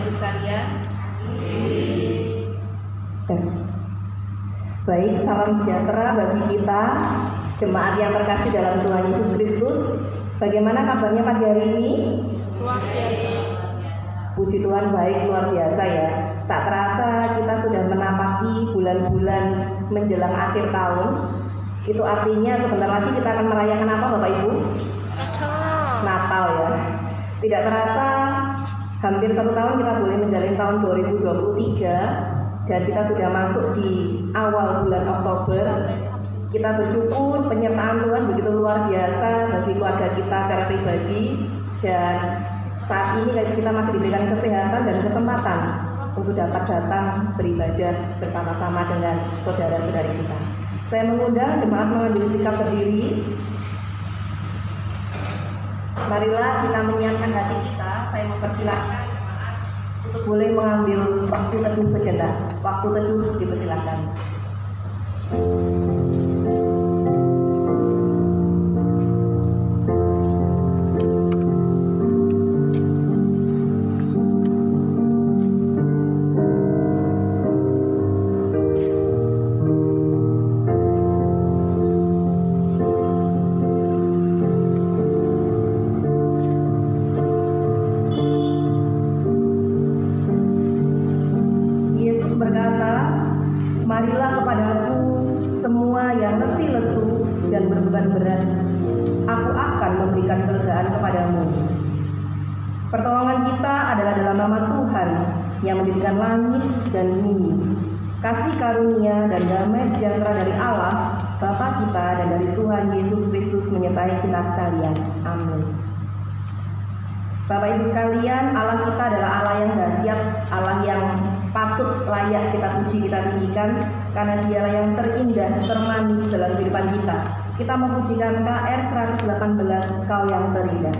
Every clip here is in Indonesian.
Ibu sekalian? Tes. Baik, salam sejahtera bagi kita jemaat yang terkasih dalam Tuhan Yesus Kristus. Bagaimana kabarnya pagi hari ini? Luar biasa. Puji Tuhan, baik, luar biasa ya. Tak terasa kita sudah menapaki bulan-bulan menjelang akhir tahun. Itu artinya sebentar lagi kita akan merayakan apa Bapak Ibu? Natal ya. Tidak terasa hampir 1 tahun kita boleh menjalani tahun 2023 dan kita sudah masuk di awal bulan Oktober. Kita bersyukur penyertaan Tuhan begitu luar biasa bagi keluarga kita secara pribadi, dan saat ini kita masih diberikan kesehatan dan kesempatan untuk dapat datang beribadah bersama-sama dengan saudara-saudari kita. Saya mengundang jemaat mengambil sikap berdiri. Marilah kita menyiapkan hati kita. Saya mempersilahkan jemaat untuk boleh mengambil waktu teduh sejenak. Waktu teduh dipersilahkan. Marilah kepadaku semua yang letih lesu dan berbeban berat, aku akan memberikan kelegaan kepadamu. Pertolongan kita adalah dalam nama Tuhan yang mendirikan langit dan bumi. Kasih karunia dan damai sejahtera dari Allah Bapa kita dan dari Tuhan Yesus Kristus menyertai kita sekalian. Amin. Bapak Ibu sekalian, Allah kita adalah Allah yang dahsyat, Allah yang patut layak kita puji, kita tinggikan, karena Dialah yang terindah, termanis dalam kehidupan kita. Kita memujikan KR 118, Kau yang terindah.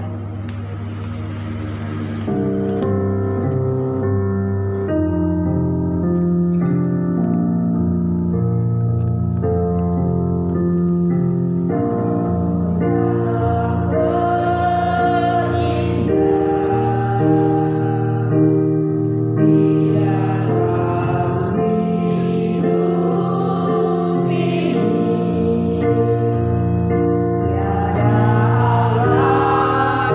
Tiada Allah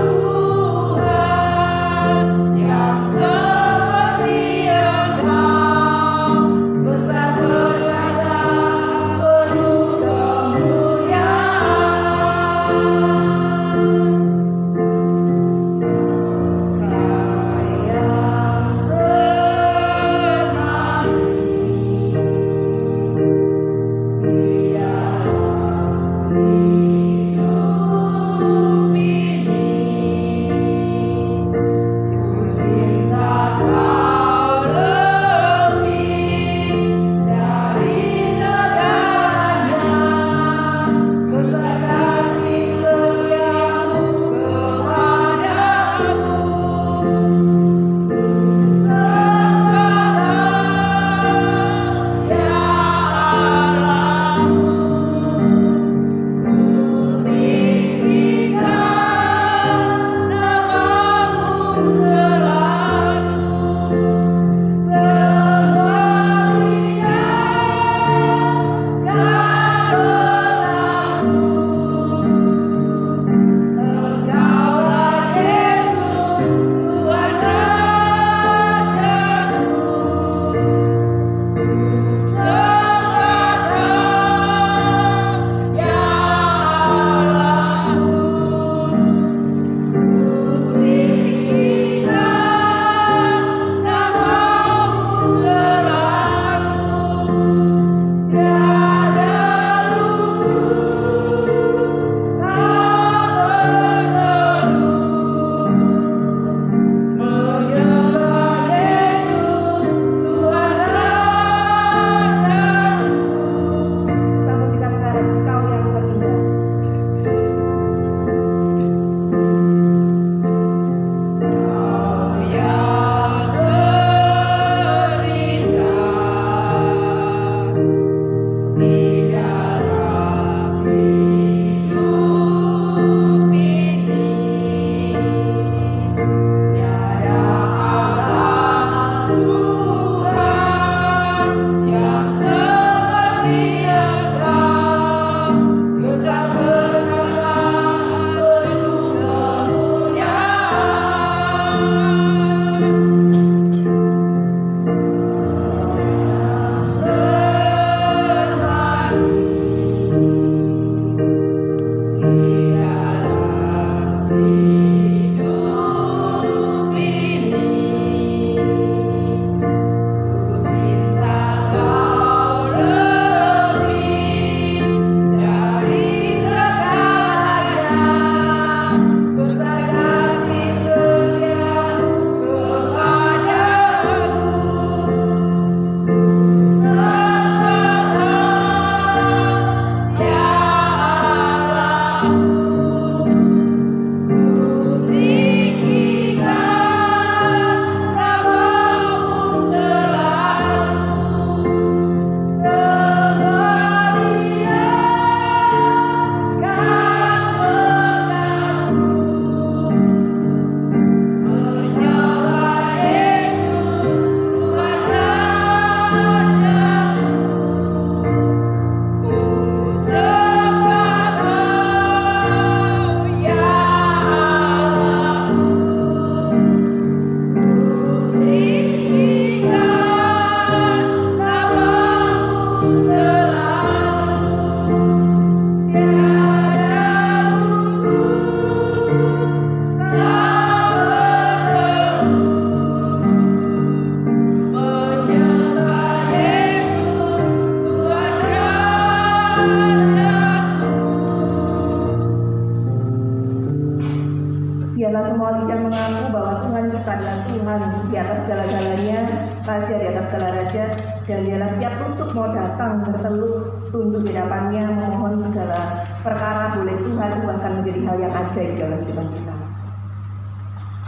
di atas segala-galanya, raja di atas segala raja, dan dialah setiap lutut mau datang bertelur tunduk di hadapannya, memohon segala perkara boleh Tuhan ubahkan menjadi hal yang ajaib dalam kehidupan kita.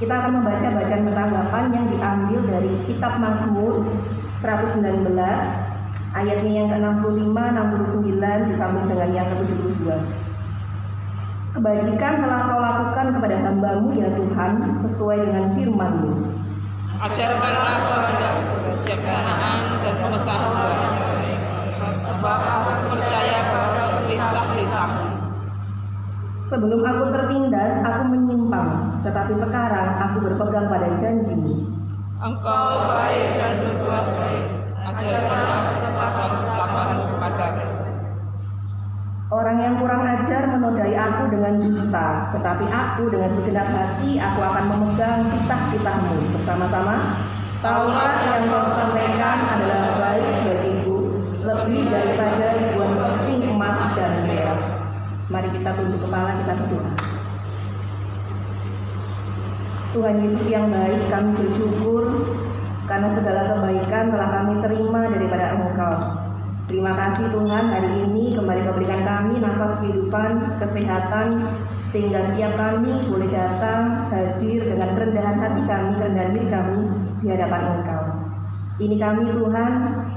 Kita akan membaca bacaan pertanggapan yang diambil dari kitab Mazmur 119 ayatnya yang ke-65, 69 disambung dengan yang ke-72. Kebajikan telah kau lakukan kepada hamba-Mu ya Tuhan, sesuai dengan firman-Mu. Ajarkanlah kepadaku kebijaksanaan dan pengetahuan, sebab aku percaya pada perintah-perintah-Mu. Sebelum aku tertindas, aku menyimpang, tetapi sekarang aku berpegang pada janji-Mu. Engkau baik dan berbuat baik, ajarkanlah ketetapan-ketetapan-Mu kepadaku. Orang yang kurang ajar menodai aku dengan dusta, tetapi aku dengan segenap hati aku akan memegang titah-titah-Mu. Bersama-sama, Taurat yang kau sampaikan adalah baik bagiku, lebih daripada ribuan keping emas dan perak. Mari kita tunduk kepala, kita berdoa. Tuhan Yesus yang baik, kami bersyukur karena segala kebaikan telah kami terima daripada Engkau. Terima kasih Tuhan, hari ini kembali Kau berikan kami nafas kehidupan, kesehatan, sehingga setiap kami boleh datang, hadir dengan kerendahan hati kami, kerendahan diri kami di hadapan Engkau. Ini kami Tuhan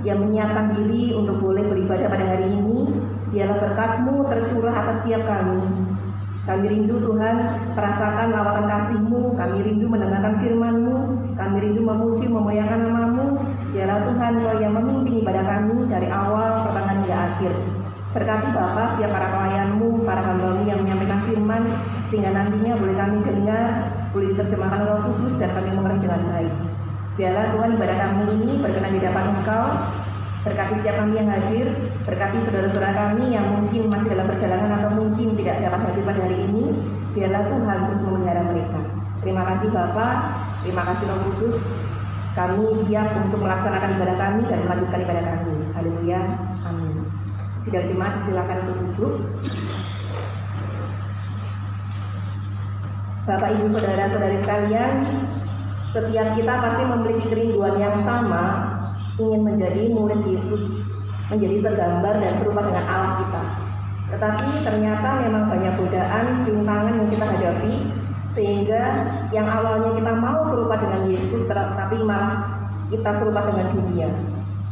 yang menyiapkan diri untuk boleh beribadah pada hari ini. Biarlah berkat-Mu tercurah atas setiap kami. Kami rindu Tuhan merasakan lawatan kasih-Mu, kami rindu mendengarkan firman-Mu, kami rindu memuji, memuliakan nama-Mu. Biarlah Tuhan Kau yang memimpin ibadah kami dari awal, pertengahan hingga akhir. Berkati Bapa setiap para pelayan-Mu, para hamba-Mu yang menyampaikan firman, sehingga nantinya boleh kami dengar, boleh diterjemahkan Roh Kudus dan kami mengerti dengan baik. Biarlah Tuhan ibadah kami ini berkenan di hadapan Engkau. Berkati setiap kami yang hadir, berkati saudara-saudara kami yang mungkin masih dalam perjalanan atau mungkin tidak dapat hadir pada hari ini. Biarlah Tuhan terus memelihara mereka. Terima kasih Bapa, terima kasih Roh Kudus. Kami siap untuk melaksanakan ibadah kami dan melanjutkan ibadah kami. Haleluya, amin. Sidang jemaat silakan untuk duduk. Bapak, Ibu, saudara-saudari sekalian, setiap kita pasti memiliki kerinduan yang sama, ingin menjadi murid Yesus, menjadi segambar dan serupa dengan Allah kita. Tetapi ternyata memang banyak godaan, rintangan yang kita hadapi, sehingga yang awalnya kita mau serupa dengan Yesus, tetapi malah kita serupa dengan dunia.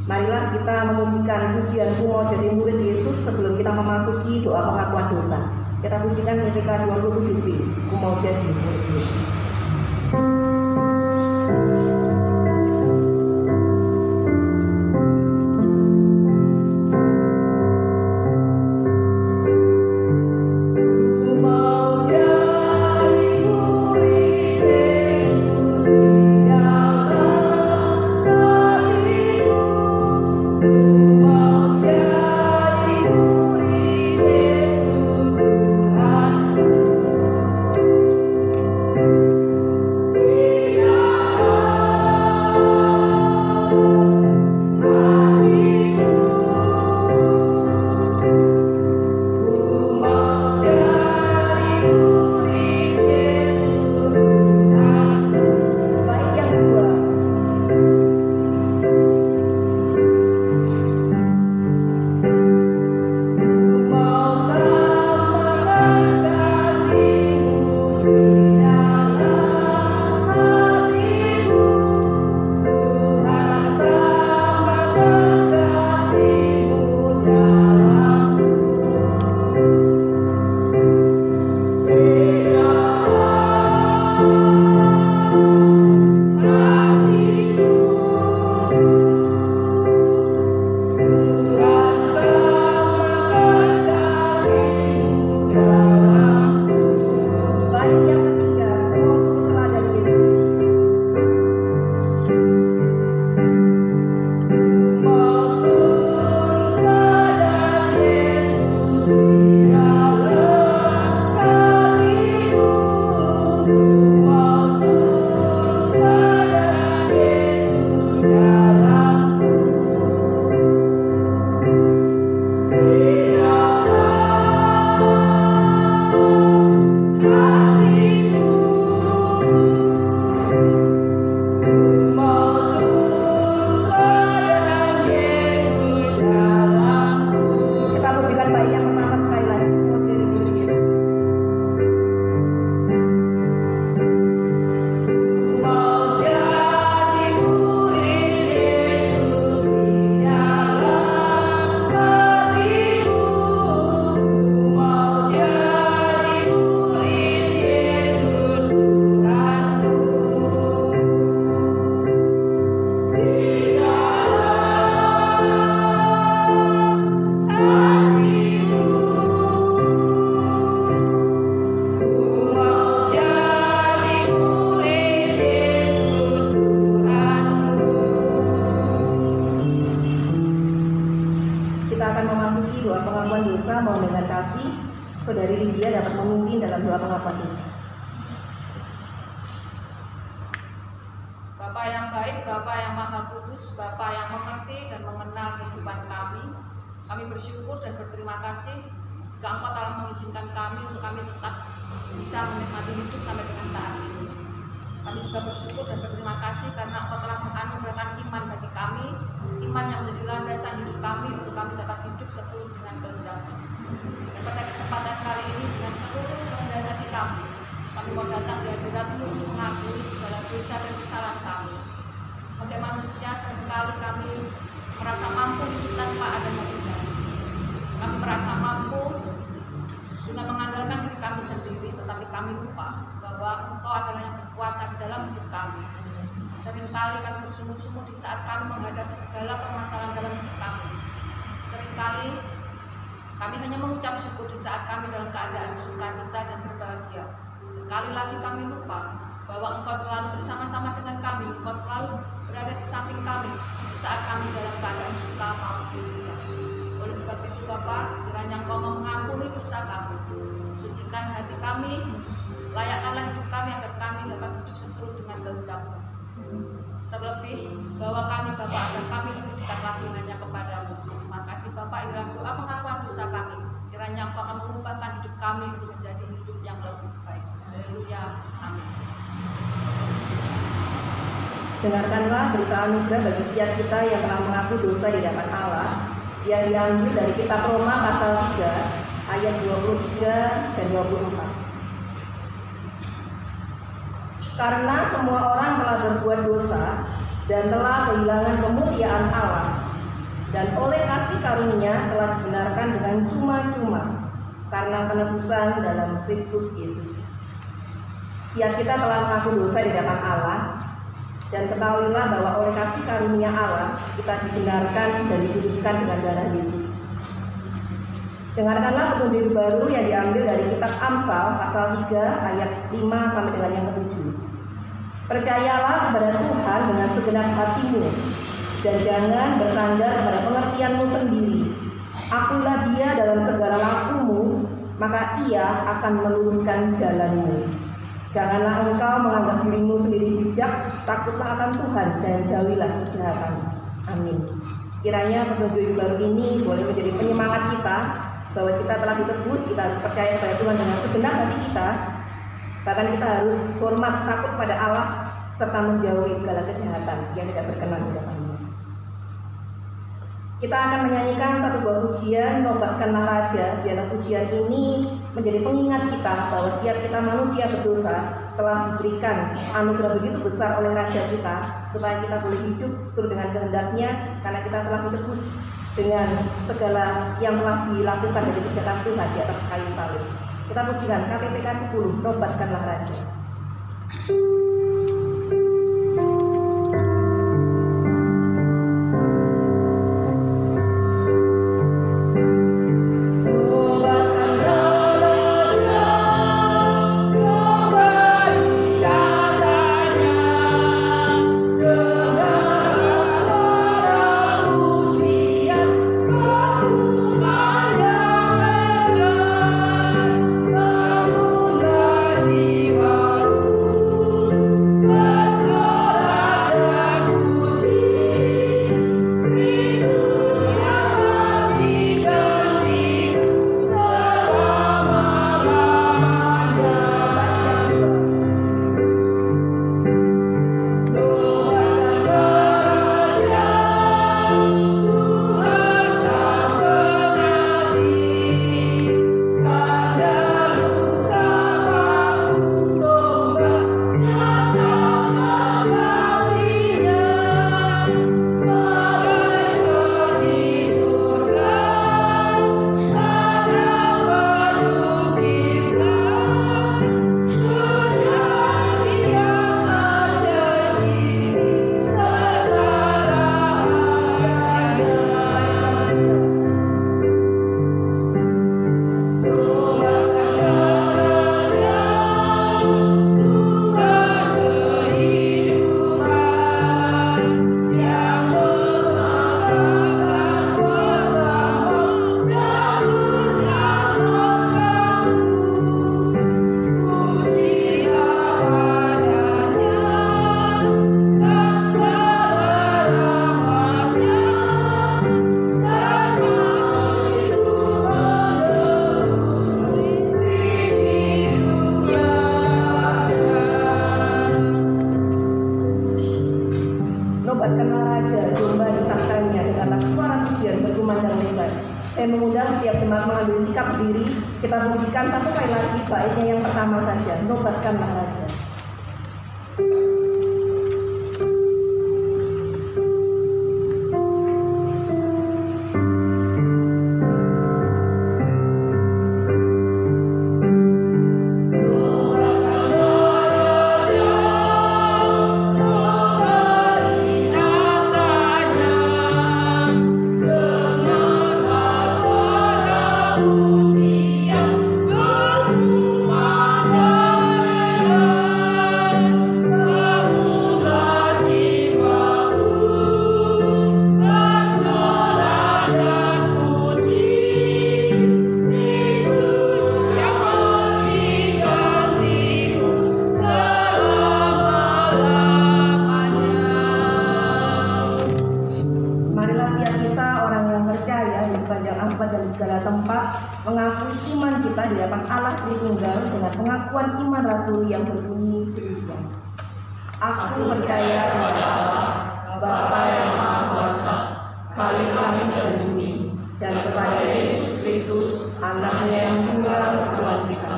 Marilah kita memujikan pujian-Ku mau jadi murid Yesus sebelum kita memasuki doa pengakuan dosa. Kita pujikan PPK 27B, Ku mau jadi murid Yesus. Thank you. bisa mohon dengan kasih Saudari Lydia dapat memimpin dalam doa pengakuan dosa. Bapa yang baik, Bapa yang maha kudus, Bapa yang mengerti dan mengenal kehidupan kami bersyukur dan berterima kasih jika Engkau telah mengizinkan kami untuk kami tetap bisa menikmati hidup sampai dengan saat ini. Kami juga bersyukur dan berterima kasih karena Engkau telah menganugerahkan iman bagi kami, iman yang menjadi landasan hidup kami untuk kami dapat hidup sepenuh dengan kehendak-Mu. Dan pada kesempatan kali ini dengan seluruh kerendahan hati kami mau datang di hadirat-Mu untuk mengakui segala dosa dan kesalahan kami. Sebagai manusia seringkali kami merasa mampu hidup tanpa adanya Tuhan. Kami merasa mampu dengan mengandalkan diri kami sendiri, tetapi kami lupa bahwa Engkau adalah yang berkuasa di dalam hidup kami. Seringkali kami bersungguh-sungguh di saat kami menghadapi segala permasalahan dalam hidup kami. Seringkali kami hanya mengucap syukur di saat kami dalam keadaan sukacita dan berbahagia. Sekali lagi kami lupa bahwa Engkau selalu bersama-sama dengan kami, Engkau selalu berada di samping kami di saat kami dalam keadaan suka maupun duka. Oleh sebab itu Bapa, kiranya Engkau mau mengampuni dosa kami, sucikan hati kami, layakkanlah hidup kami agar kami dapat hidup seturut dengan kehendak-Mu. Terlebih bahwa kami Bapa agar kami lebih dekat lagi hanya kepadamu. Terima kasih Bapa, inilah doa pengakuan dosa kami. Kiranya Engkau akan mengubahkan hidup kami untuk menjadi hidup yang lebih baik. Haleluya, amin. Dengarkanlah berita anugerah bagi setiap kita yang telah mengaku dosa di hadapan Allah yang diambil dari kitab Roma pasal 3 ayat 23 dan 24. Karena semua orang telah berbuat dosa dan telah kehilangan kemuliaan Allah, dan oleh kasih karunia telah dibenarkan dengan cuma-cuma karena penebusan dalam Kristus Yesus. Setiap kita telah mengaku dosa di hadapan Allah, dan ketahuilah bahwa oleh kasih karunia Allah kita dibenarkan dan dikuduskan dengan darah Yesus. Dengarkanlah petunjuk baru yang diambil dari kitab Amsal pasal 3 ayat 5 sampai dengan yang ke-7. Percayalah kepada Tuhan dengan segenap hatimu dan jangan bersandar pada pengertianmu sendiri. Akuilah Dia dalam segala lakumu, maka Ia akan meluruskan jalanmu. Janganlah engkau menganggap dirimu sendiri bijak, takutlah akan Tuhan dan jauhilah kejahatan. Amin. Kiranya petunjuk baru ini boleh menjadi penyemangat kita bahwa kita telah ditebus, kita harus percaya pada Tuhan dengan segenap hati kita. Bahkan kita harus hormat, takut pada Allah serta menjauhi segala kejahatan yang tidak berkenan di hadapan-Nya. Kita akan menyanyikan satu buah pujian, Nobatkanlah Raja. Biarlah pujian ini menjadi pengingat kita bahwa setiap kita manusia berdosa telah diberikan anugerah begitu besar oleh Raja kita, supaya kita boleh hidup seturut dengan kehendak-Nya, karena kita telah ditebus dengan segala yang telah dilakukan dari kebijakan Tuhan di atas kayu salib. Kita pujikan KPPK 10, Nobatkanlah Raja. Jiwaku nobatkanlah Raja domba di tahtanya dengarlah suara pujian berkumandang lebar. Saya mengundang setiap jemaat mengambil sikap berdiri. Kita pujikan satu kali lagi baitnya yang pertama saja, nobatkanlah Raja. Mengakui iman kita di hadapan Allah Tritunggal dengan pengakuan iman rasuli yang berbunyi demikian. Aku percaya kepada Allah, Bapa yang Maha Kuasa, Khalik langit dan bumi, dan kepada Yesus Kristus, Anaknya yang tunggal Tuhan kita,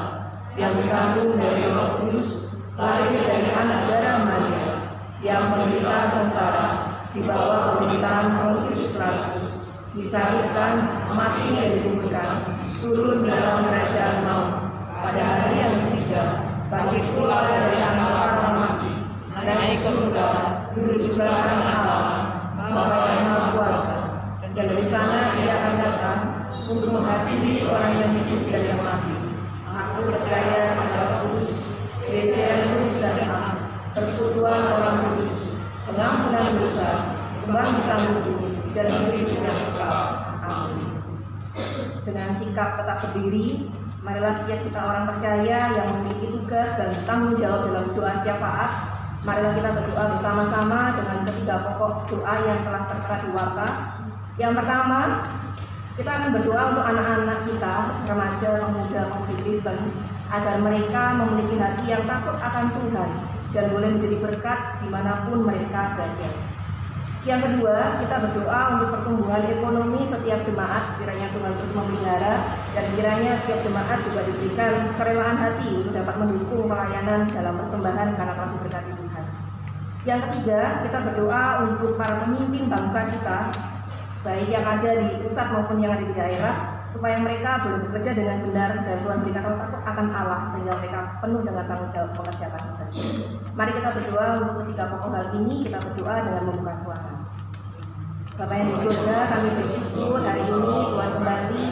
yang dikandung dari Roh Kudus, lahir dari anak darah Maria, yang menderita sengsara di bawah pemerintahan Pontius Pilatus, disalibkan, mati dan dikuburkan, turun dalam kerajaan maut, pada hari yang ketiga, bangkit pula dari antara orang mati, naik ke surga, duduk di sebelah kanan Allah, Bapa yang Maha Kuasa, dan dari sana Ia akan datang untuk menghadiri orang yang hidup dan yang mati. Aku percaya pada Roh Kudus, gereja yang kudus dan am, persekutuan orang kudus, pengampunan dosa, kebangkitan tubuh, dan hidup yang kekal. Amin. Dengan sikap tetap berdiri, marilah setiap kita orang percaya yang memiliki tugas dan tanggung jawab dalam doa syafaat, marilah kita berdoa bersama-sama dengan ketiga pokok doa yang telah tertera di warta. Yang pertama, kita akan berdoa untuk anak-anak kita, remaja, pemuda, pemudi Kristen, agar mereka memiliki hati yang takut akan Tuhan dan boleh menjadi berkat dimanapun mereka berada. Yang kedua, kita berdoa untuk pertumbuhan ekonomi setiap jemaat, kiranya Tuhan terus memelihara, dan kiranya setiap jemaat juga diberikan kerelaan hati untuk dapat mendukung pelayanan dalam persembahan karena telah diberkati Tuhan. Yang ketiga, kita berdoa untuk para pemimpin bangsa kita, baik yang ada di pusat maupun yang ada di daerah, supaya mereka boleh bekerja dengan benar dan Tuhan berikan roh takut akan Allah sehingga mereka penuh dengan tanggung jawab mengerjakan tugas. Mari kita berdoa untuk ketiga pokok hal ini. Kita berdoa dengan membuka suara. Bapa yang di surga, kami bersyukur hari ini Tuhan kembali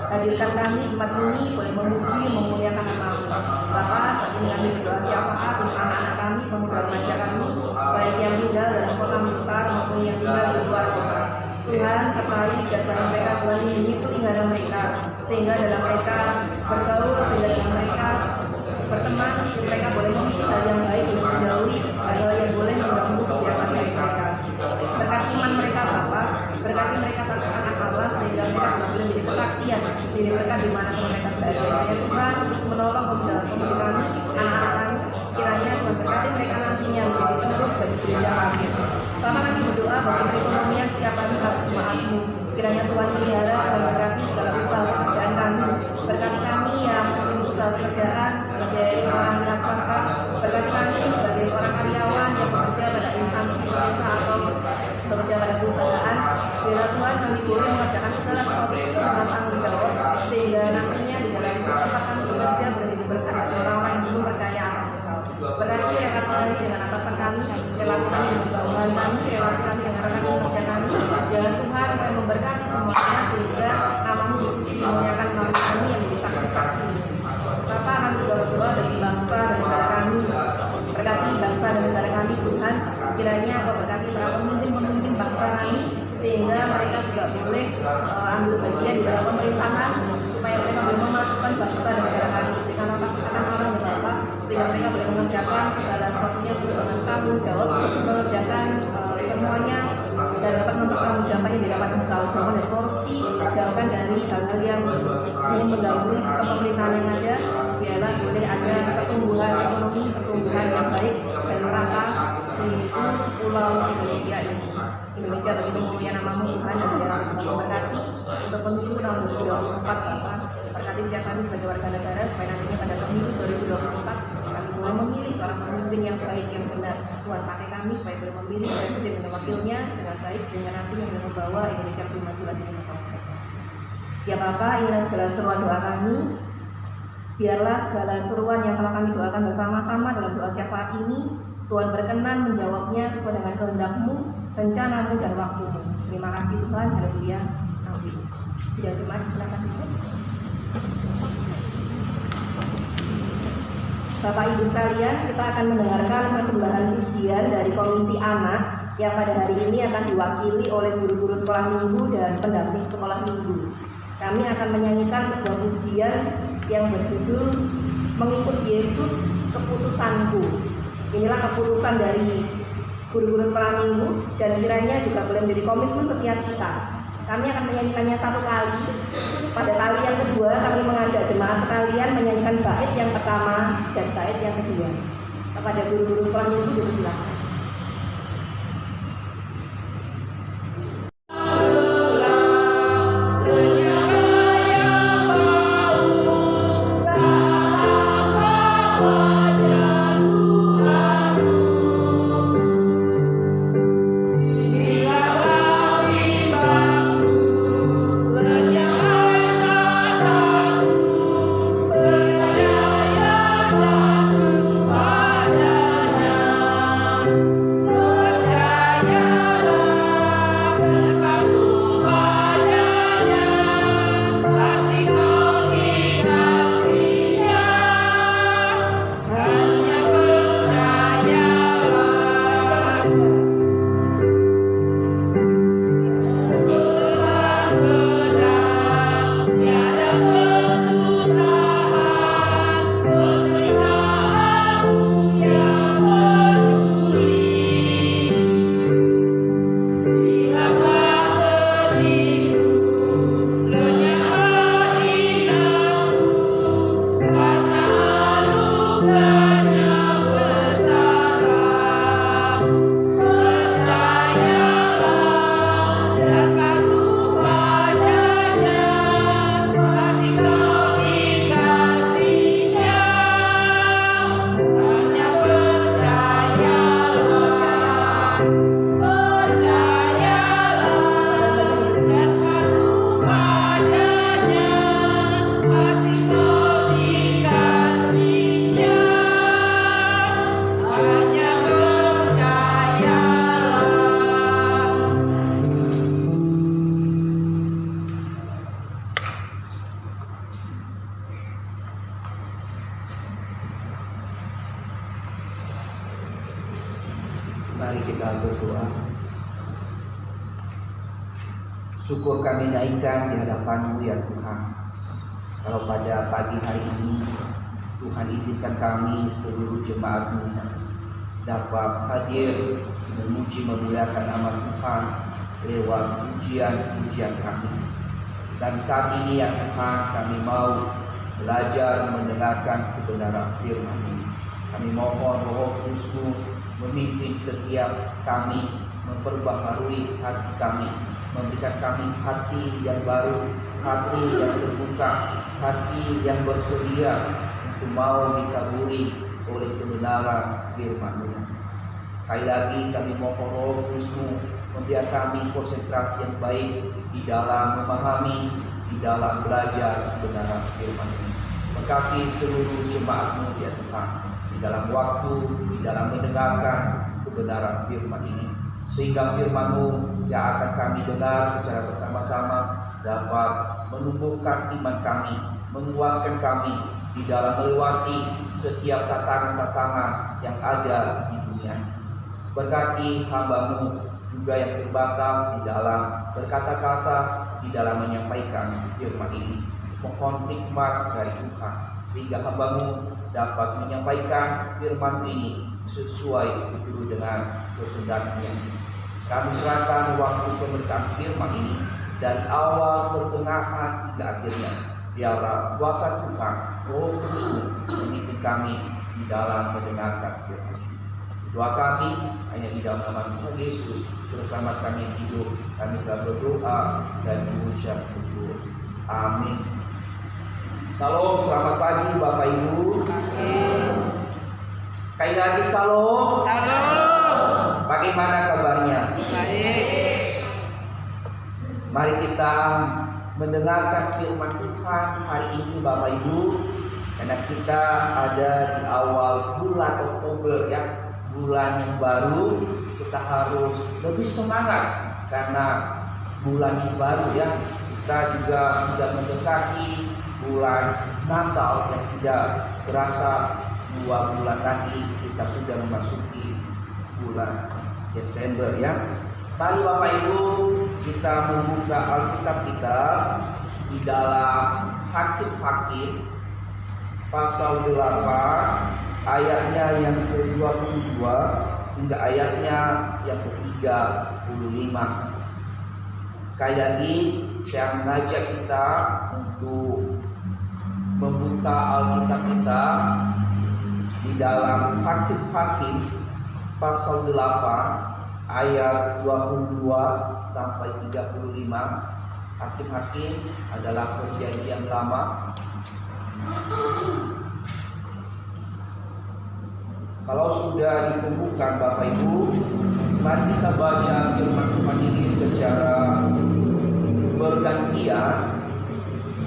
hadirkan kami di tempat ini boleh memuji, memuliakan nama-Mu. Bapa, saat ini kami berdoa syafaat untuk anak-anak kami, pemuda remaja kami, baik yang tinggal dalam kota besar maupun yang tinggal di luar kota. Tuhan sertai jaga mereka, Tuhan lindungi pelihara mereka, sehingga dalam mereka bergaul, sehingga dalam mereka berteman, mereka boleh memilih hal yang baik untuk menjauhi hal yang boleh mengganggu kebiasaan mereka. Berkati iman mereka Bapa, berkati mereka takut anak Allah, sehingga mereka juga boleh menjadi kesaksian diri mereka di mana mereka berada. Ya Tuhan, terus menolong pemuda-pemudi kami, anak-anak kami, kiranya Tuhan berkati mereka nantinya menjadi penerus bagi gereja kami. Bapa, kami berdoa bagi perekonomian setiap hari jemaat-Mu. Kiranya Tuhan pelihara dan berkati segala usaha pekerjaan kami. Berkati kami yang memiliki usaha pekerjaan sebagai seorang wira swasta. Berkati kami sebagai seorang karyawan yang bekerja pada instansi pemerintah atau bekerja pada perusahaan. Bila Tuhan kami boleh mengerjakan segala sesuatu dengan tanggung jawab, sehingga nantinya di dalam tempat kami bekerja boleh berkat bagi orang-orang yang belum percaya akan Engkau. Berkati relasi kami dengan atasan kami, relasi kami dengan bawahan kami, relasi kami dengan rekan kerja kami. Ya Tuhan, Kau memberkati semuanya sehingga nama-Mu dipuji memuliakan nama kami yang menjadi saksi-saksi. Bapa, kami juga berdoa bagi bangsa dan negara kami. Berkati bangsa dan negara kami Tuhan, kiranya Kau berkati para pemimpin-pemimpin bangsa kami, sehingga mereka juga boleh ambil bagian di dalam pemerintahan, supaya mereka boleh memajukan bangsa dan negara kami. Berikan akan Allah ya Bapa, sehingga mereka boleh mengerjakan segala sesuatunya dengan tanggung jawab, mengerjakan semuanya dan dapat mempertanggungjawabkannya di hadapan Engkau. Jauhkan dari korupsi, jauhkan dari hal-hal yang mengganggu sistem pemerintahan yang ada. Biarlah boleh ada pertumbuhan ekonomi, pertumbuhan yang baik dan merata di seluruh pulau Indonesia ini. Indonesia begitu mulia nama-Mu Tuhan, dan biarlah juga memberkati untuk pemilu tahun 2024 Bapak. Berkati setiap kami sebagai warga negara supaya nantinya pada pemilu 2024 kami boleh memilih seorang pemimpin yang baik, yang benar. Tuhan pakai kami supaya boleh memilih presiden dan wakilnya dengan baik sehingga nanti yang boleh membawa Indonesia lebih maju lagi di masa depan. Ya Bapak, inilah segala seruan doa kami. Biarlah segala seruan yang telah kami doakan bersama-sama dalam doa syafaat ini, Tuhan berkenan menjawabnya sesuai dengan kehendak-Mu, rencana-Mu, dan waktu-Mu. Terima kasih Tuhan, haleluya, amin. Sidang Jemaat, silakan duduk. Bapak Ibu sekalian, kita akan mendengarkan persembahan pujian dari Komisi Anak yang pada hari ini akan diwakili oleh guru-guru sekolah minggu dan pendamping sekolah minggu. Kami akan menyanyikan sebuah pujian yang berjudul Mengikut Yesus Keputusanku. Inilah keputusan dari guru-guru sekolah minggu dan kiranya juga boleh menjadi komitmen setiap kita. Kami akan menyanyikannya satu kali. Pada kali yang kedua kami mengajak jemaat sekalian menyanyikan bait yang pertama dan bait yang kedua. Kepada guru-guru sekolah minggu dipersilakan. Mari kita berdoa. Syukur kami naikkan di hadapan-Mu ya Tuhan. Kalau pada pagi hari ini Tuhan izinkan kami seluruh jemaat-Mu dapat hadir memuji memuliakan nama Tuhan lewat pujian-pujian kami. Dan saat ini ya Tuhan, kami mau belajar mendengarkan kebenaran firman-Mu. Kami mohon Roh Kudus-Mu memimpin setiap kami, memperbaharui hati kami, memberikan kami hati yang baru, hati yang terbuka, hati yang bersedia untuk mau ditaburi oleh kebenaran firman-Mu. Sekali lagi kami mohon Roh Kudus-Mu membiarkan kami konsentrasi yang baik di dalam memahami, di dalam belajar kebenaran firman-Mu. Berkati seluruh jemaat-Mu ya Tuhan, di dalam waktu, di dalam mendengarkan kebenaran firman ini, sehingga firman-Mu yang akan kami dengar secara bersama-sama dapat menumbuhkan iman kami, menguatkan kami di dalam melewati setiap tantangan-tantangan yang ada di dunia. Berkati hamba-Mu juga yang terbatas di dalam berkata-kata, di dalam menyampaikan firman ini. Mohon hikmat dari Tuhan sehingga hamba-Mu dapat menyampaikan firman ini sesuai seturut dengan kehendak-Mu. Kami serahkan waktu pemberitaan firman ini dari awal pertengahan hingga akhirnya. Biarlah kuasa Tuhan, Roh Kudus-Mu memimpin kami di dalam mendengarkan firman ini. Doa kami hanya di dalam nama Tuhan Yesus, Juru Selamat kami hidup. Kami telah berdoa dan mengucap syukur. Amin. Salam, selamat pagi Bapak Ibu. Sekali lagi salam. Salam. Bagaimana kabarnya? Baik. Mari kita mendengarkan firman Tuhan hari ini Bapak Ibu. Karena kita ada di awal bulan Oktober ya, bulan yang baru, kita harus lebih semangat karena bulan yang baru ya. Kita juga sudah mendekati bulan Natal yang tidak terasa 2 bulan lagi kita sudah memasuki bulan Desember ya. Mari Bapak Ibu kita membuka Alkitab kita di dalam Hakim-Hakim pasal 8 ayatnya yang ke-22 hingga ayatnya yang ke-35. Sekali lagi saya mengajak kita untuk membuka Alkitab kita di dalam Hakim-Hakim pasal 8 ayat 22 sampai 35. Hakim-Hakim adalah perjanjian lama. Kalau sudah ditemukan Bapak Ibu, mari kita baca firman Tuhan ini secara bergantian.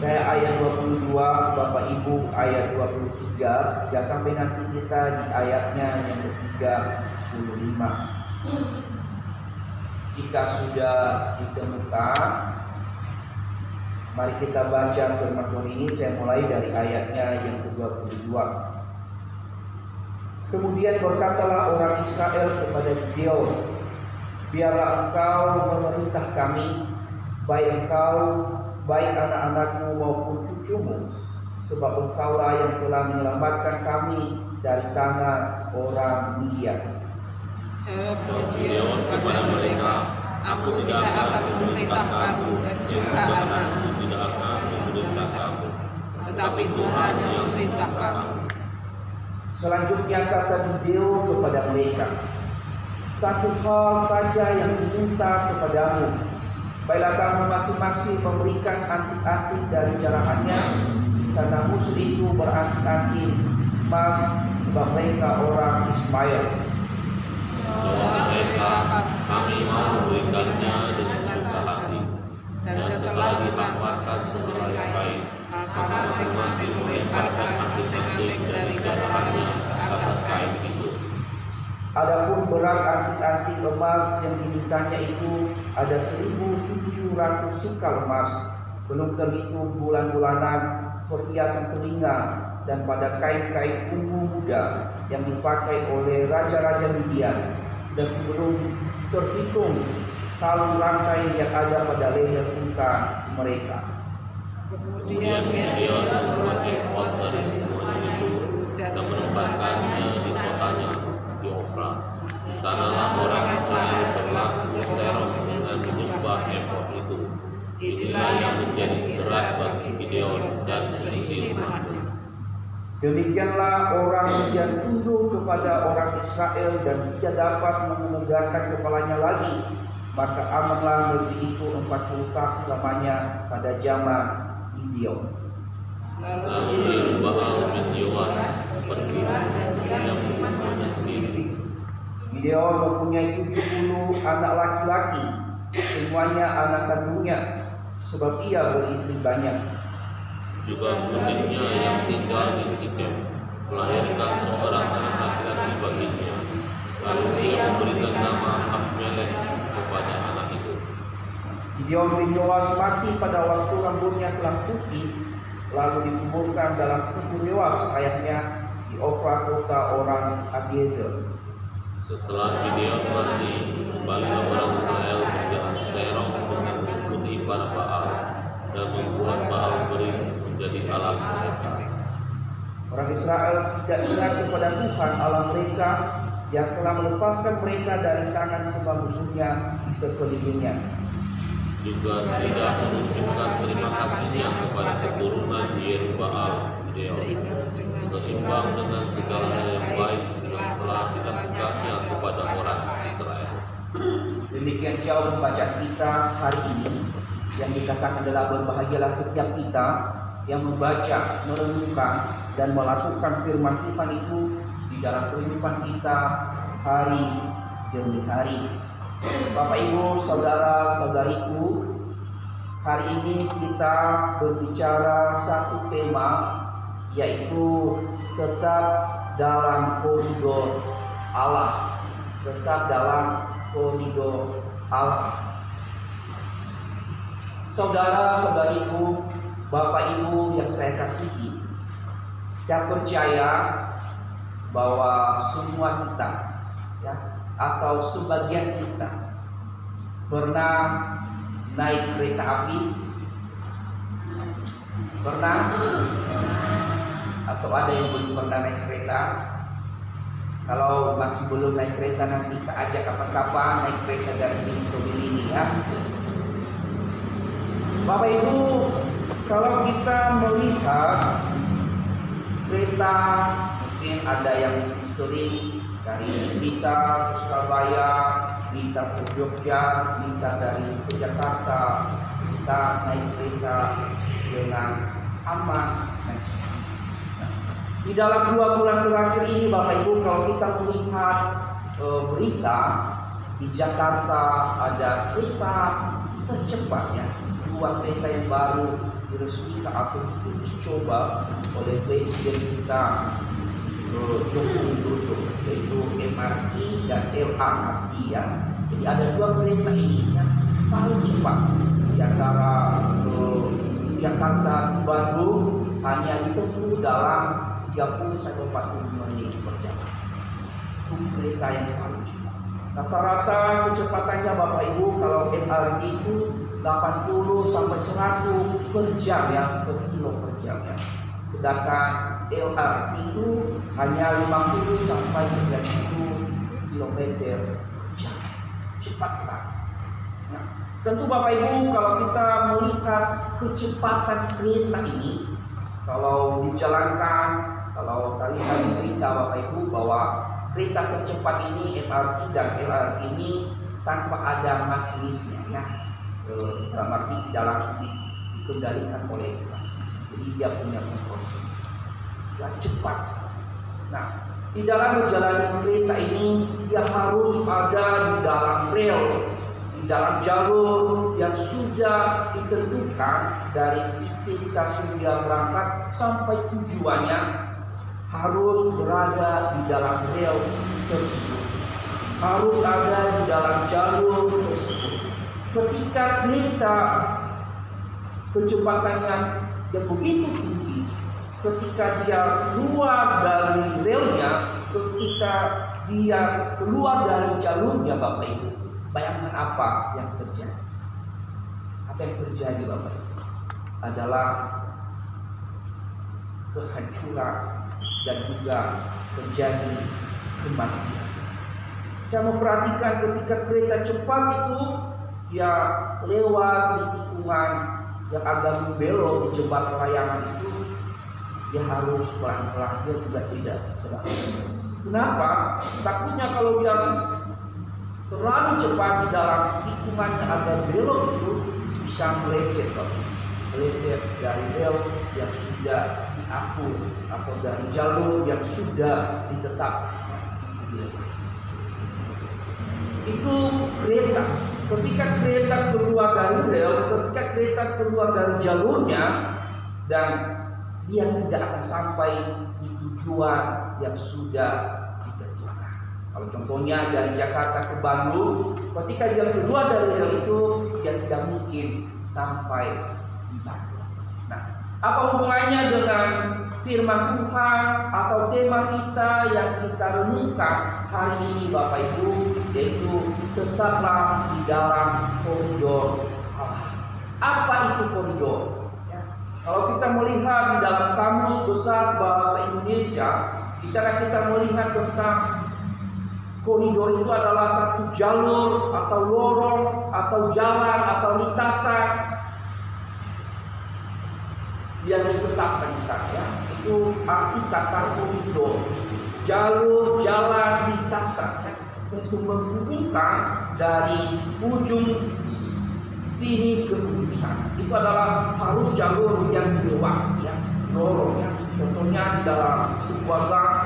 Saya ayat 22, Bapak Ibu ayat 23, ya sampai nanti kita di ayatnya yang ke-35. Jika sudah ditemukan, mari kita baca firman Tuhan ini. Saya mulai dari ayatnya yang ke-22. Kemudian berkatalah orang Israel kepada Gideon, biarlah engkau memerintah kami, baik engkau, baik anak-anakmu maupun cucumu, sebab engkaulah yang telah menyelamatkan kami dari tangan orang Midian. Jawab Gideon kepada mereka, aku tidak akan memerintah kamu dan juga anakmu tidak akan memerintah kamu, tetapi Tuhan yang memerintah kamu. Selanjutnya kata Gideon kepada mereka, satu hal saja yang diminta kepadamu, baiklah kamu masing-masing memberikan anting-anting dari jarahannya, karena musuh itu beranting-anting emas, sebab mereka orang Ismail. Jawab mereka, kami mau memberikannya dengan suka hati. Dan setelah dihamparkan sehelai kain, maka masing-masing melemparkan anting-anting dari jarahannya ke atas kain itu. Adapun berat anting-anting emas yang dimintanya itu ada 1.700 sikal emas, belum terhitung bulan-bulanan, perhiasan telinga, dan pada kain-kain ungu muda yang dipakai oleh raja-raja Midian, dan sebelum terhitung kalung rantai yang ada pada leher unta mereka. Kemudian Gideon membuat efod dari semua itu dan menempatkannya di kotanya di Ofra. Di sanalah orang Israel berlaku seterong dengan menyembah efod itu. Inilah yang menjadi jerat bagi Gideon dan seisi umatnya. Demikianlah orang Midian tunduk kepada orang Israel dan tidak dapat menegakkan kepalanya lagi. Maka amanlah negeri itu 40 tahun lamanya pada zaman Gideon. Lalu Baal bin Yoas pergi yang rumahnya sendiri. Gideon mempunyai 70 anak laki-laki, semuanya anak kandungnya, sebab ia beristri banyak. Juga pemiliknya yang tinggal di Sikem melahirkan seorang anak laki-laki baginya. Lalu dia memberikan nama Abimelek kepada anak itu. Gideon bin Yoas mati pada waktu rambutnya telah putih, lalu dikuburkan dalam kubur Yoas ayahnya di Ofra kota orang Abiezer. Setelah Gideon mati, kembalilah orang Israel menjalan serong mengikuti para Baal dan membuat Baal beri menjadi alat mereka. Orang Israel tidak ingat kepada Tuhan Allah mereka yang telah melepaskan mereka dari tangan semua musuhnya di sekelilingnya. Juga tidak menunjukkan terima kasihnya kepada keturunan Yerubbaal Gideon, seimbang dengan segala yang baik yang telah dilakukannya orang-orang Israel. Demikian jauh bacaan kita hari ini, yang dikatakan adalah berbahagialah setiap kita yang membaca, merenungkan, dan melakukan firman Tuhan itu di dalam kehidupan kita hari demi hari. Bapak Ibu, saudara-saudariku, hari ini kita berbicara satu tema, yaitu tetap dalam koridor Allah. Tetap dalam koridor Allah. Saudara-saudariku, Bapak Ibu yang saya kasihi, saya percaya bahwa semua kita, ya, atau sebagian kita pernah naik kereta api. Pernah? Atau ada yang belum pernah naik kereta? Kalau masih belum naik kereta, nanti kita ajak kapan-kapan naik kereta dari sini ke ini, ya. Bapak Ibu, kalau kita melihat kereta, mungkin ada yang sering dari Blitar ke Surabaya, Blitar ke Jogja, Blitar dari ke Jakarta, kita naik kereta dengan aman. Di dalam 2 bulan terakhir ini, Bapak Ibu, kalau kita melihat berita di Jakarta, ada kereta tercepat, ya, 2 kereta yang baru diresmikan atau diuji coba oleh Presiden kita Joko Widodo, yaitu MRT dan LRT, ya. Jadi ada 2 kereta ini yang paling cepat di antara Jakarta ke Bandung, hanya ditempuh dalam 30 sampai 40 menit per jam. Itu kereta yang paling cepat. Rata-rata kecepatannya, Bapak Ibu, kalau MRT itu 80 sampai 100 per jam, ya, per kilo per jam, ya. Sedangkan LRT itu hanya 50 sampai 90 km per jam. Cepat sekali. Nah, tentu Bapak Ibu, kalau kita melihat kecepatan kereta ini, kalau dijalankan, kalau tadi hari berita Bapak Ibu bahwa kereta tercepat ini, MRT dan LRT ini, tanpa ada masinisnya, ya. Dalam arti tidak langsung dikendalikan oleh masinis. Jadi dia punya kontrol. Ya, cepat sekali. Nah, di dalam menjalani kereta ini, dia harus ada di dalam rel, di dalam jalur yang sudah ditentukan dari titik stasiun dia berangkat sampai tujuannya, harus berada di dalam rel tersebut, harus ada di dalam jalur tersebut. Ketika kereta kecepatannya yang begitu tinggi, ketika dia keluar dari relnya, ketika dia keluar dari jalurnya, Bapak Ibu, bayangkan apa yang terjadi. Apa yang terjadi, Bapak Ibu, adalah kehancuran dan juga terjadi kematian. Saya memperhatikan ketika kereta cepat itu, dia lewat di tikungan yang agak membelok di jembatan layangan itu, dia harus pelan-pelan, dia juga tidak cepat. Kenapa? Takutnya kalau dia terlalu cepat di dalam tikungan yang agak belok itu, bisa meleset, meleset dari rel yang sudah diatur atau dari jalur yang sudah ditetapkan. Itu kereta. Ketika kereta keluar dari rel, ketika kereta keluar dari jalurnya, dan dia tidak akan sampai di tujuan yang sudah ditentukan. Kalau contohnya dari Jakarta ke Bandung, ketika dia keluar dari rel itu, dia tidak mungkin sampai di Bandung. Nah, apa hubungannya dengan firman Tuhan atau tema kita yang kita renungkan hari ini, Bapak Ibu, yaitu tetaplah di dalam koridor Allah. Apa itu koridor? Ya. Kalau kita melihat di dalam Kamus Besar Bahasa Indonesia, di sana kita melihat tentang koridor itu adalah satu jalur atau lorong atau jalan atau lintasan yang ditetapkan di sana, ya. Itu arti kata koridor, jalur, jalan, lintasan, ya. untuk menghubungkan dari ujung sini ke ujung sana. Itu adalah harus jalur yang lewat, ya, lorong, ya. Contohnya di dalam sebuah gang,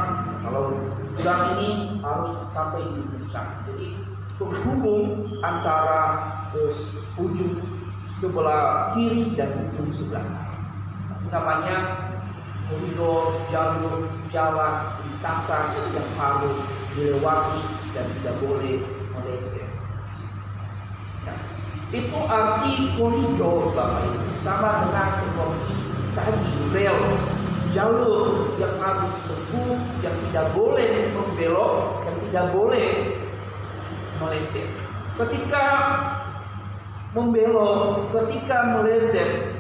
kalau gang ini harus sampai di ujung sana. Jadi penghubung antara ujung sebelah kiri dan ujung sebelah kanan. Itu namanya koridor, jalur, jalan, lintasan yang harus dilewati dan tidak boleh meleset. Nah, itu arti koridor, Bapak Ibu, sama dengan seperti tadi rel, jalur yang harus teguh, yang tidak boleh membelok, yang tidak boleh meleset. Ketika membelok, ketika meleset,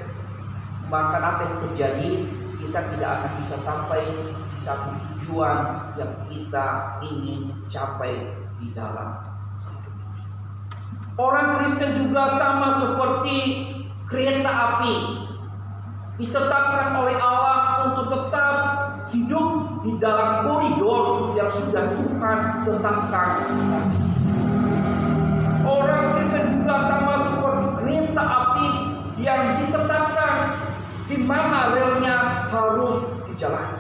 maka apa yang terjadi? Kita tidak akan bisa sampai di satu tujuan yang kita ingin capai di dalam hidup ini. Orang Kristen juga sama seperti kereta api, ditetapkan oleh Allah untuk tetap hidup di dalam koridor yang sudah Tuhan tetapkan. Orang Kristen juga sama seperti kereta api yang ditetapkan di mana relnya harus dijalani.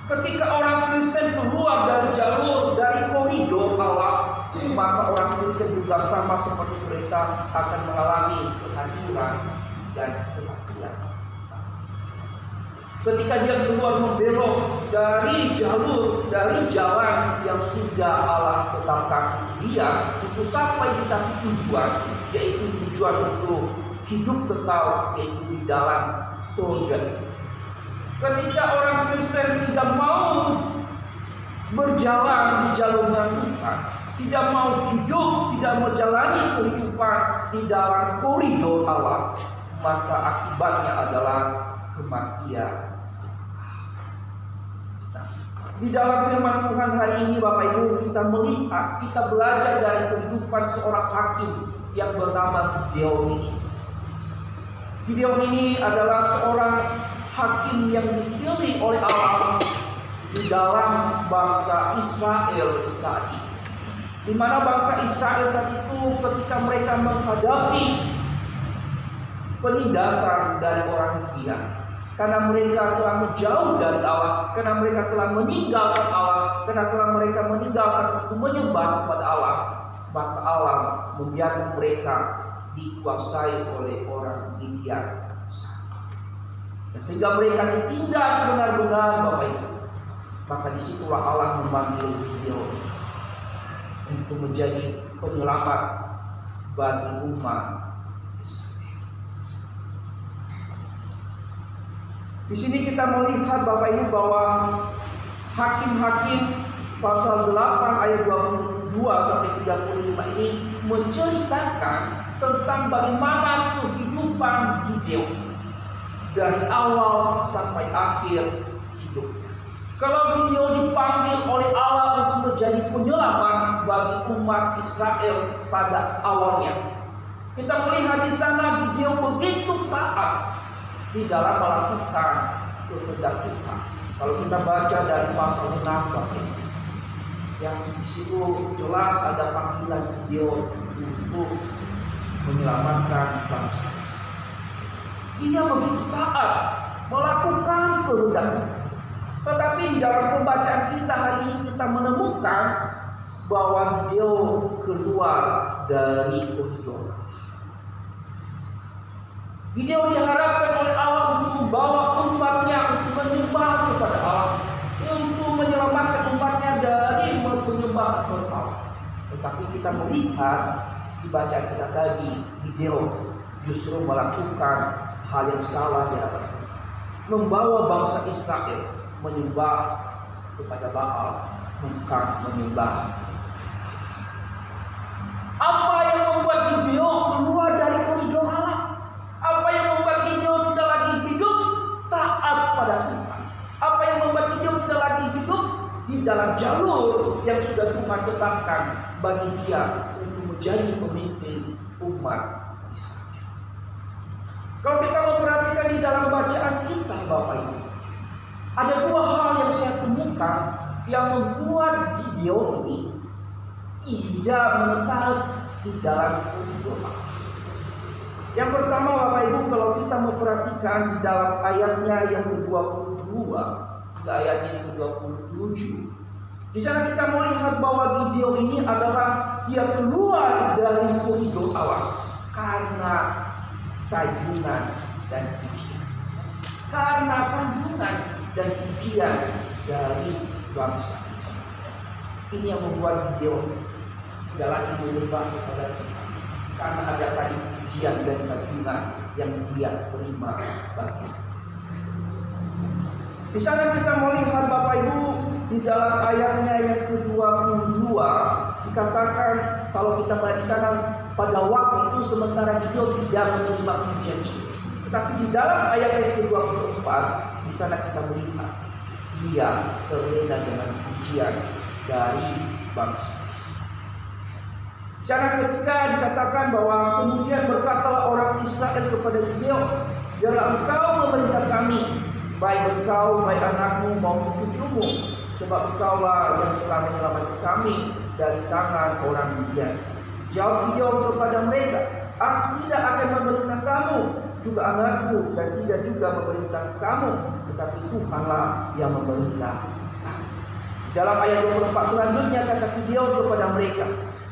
Ketika orang Kristen keluar dari jalur, dari koridor Allah, maka orang Kristen juga sama seperti kereta akan mengalami kehancuran dan kematian. Ketika dia keluar membelok dari jalur, dari jalan yang sudah Allah tetapkan dia untuk sampai di satu tujuan, yaitu tujuan untuk hidup kekal, yaitu di dalam surga. Ketika orang Kristen tidak mau berjalan di jalurnya Tuhan, tidak mau hidup, tidak menjalani kehidupan di dalam koridor Allah, maka akibatnya adalah kematian. Di dalam firman Tuhan hari ini, Bapak Ibu, kita melihat, kita belajar dari kehidupan seorang hakim yang bernama Gideon. Gideon ini adalah seorang hakim yang dipilih oleh Allah di dalam bangsa Israel saat itu. Di mana bangsa Israel saat itu ketika mereka menghadapi penindasan dari orang Midian, karena mereka telah menjauh dari Allah, karena mereka telah meninggalkan Allah, karena telah mereka meninggalkan untuk menyembah kepada Allah, maka Allah membiarkan mereka dikuasai oleh orang Midian, dan sehingga mereka ditindas benar-benar, Bapak Ibu. Maka disitulah Allah memanggil Gideon untuk menjadi penyelamat bagi umat Israel. Di sini kita melihat, Bapak Ibu, bahwa Hakim-Hakim pasal 8 ayat 22 sampai 35 ini menceritakan tentang bagaimana kehidupan Gideon dari awal sampai akhir hidupnya. Kalau Gideon dipanggil oleh Allah untuk menjadi penyelamat bagi umat Israel pada awalnya, kita melihat di sana Gideon begitu taat di dalam melakukan kehendak Tuhan. Kalau kita baca dari pasal 6, yang di situ jelas ada panggilan Gideon untuk menyelamatkan bangsa Israel. Dia begitu taat melakukan kehendak Tuhan. Tetapi di dalam pembacaan kita hari ini kita menemukan bahwa Gideon keluar dari koridor. Gideon diharapkan oleh Allah untuk membawa umatnya untuk menyembah kepada Allah, untuk menyelamatkan umatnya dari menyembah kepada Allah. Tetapi kita melihat di bacaan kita tadi, Gideon justru melakukan hal yang salah di hadapan Tuhan, membawa bangsa Israel menyembah kepada Baal, bukan menyembah. Apa yang membuat Gideon keluar dari koridor Allah? Apa yang membuat Gideon tidak lagi hidup taat pada Tuhan? Apa yang membuat Gideon tidak lagi hidup di dalam jalur yang sudah Tuhan tetapkan bagi dia untuk menjadi pemimpin umat Israel? Kalau kita memperhatikan di dalam bacaan kita, Bapak Ibu, ada dua hal yang saya temukan yang membuat Gideon ini tidak menetap di dalam koridor Allah. Yang pertama Bapak Ibu, kalau kita memperhatikan di dalam ayatnya yang ke-22 ke ayatnya yang ke-27, di sana kita melihat bahwa Gideon ini adalah dia keluar dari koridor Allah karena sanjungan dan pujian. Karena sanjungan dan pujian dari bangsa Israel. Ini yang membuat Gideon tidak lagi menyembah kepada Tuhan, karena ada tadi pujian dan sanjungan yang dia terima bagi. Di sana kita melihat Bapak Ibu di dalam ayatnya yang ke-22 dikatakan, kalau kita melihat di sana pada waktu itu sementara Gideon tidak menerima pujian itu, tetapi di dalam ayat yang ke-24 di sana kita melihat dia terlena dengan pujian dari bangsa Israel. Di sana ketika dikatakan bahwa kemudian berkatalah orang Israel kepada Gideon, biarlah engkau memerintah kami, baik engkau, baik anakmu maupun cucumu, sebab engkaulah yang telah menyelamatkan kami dari tangan orang Midian. Jawab Gideon kepada mereka, aku tidak akan memerintah kamu, juga anakku, dan tidak juga memerintah kamu, tetapi Tuhanlah yang memerintah. Dalam ayat 24 selanjutnya kata Gideon kepada mereka,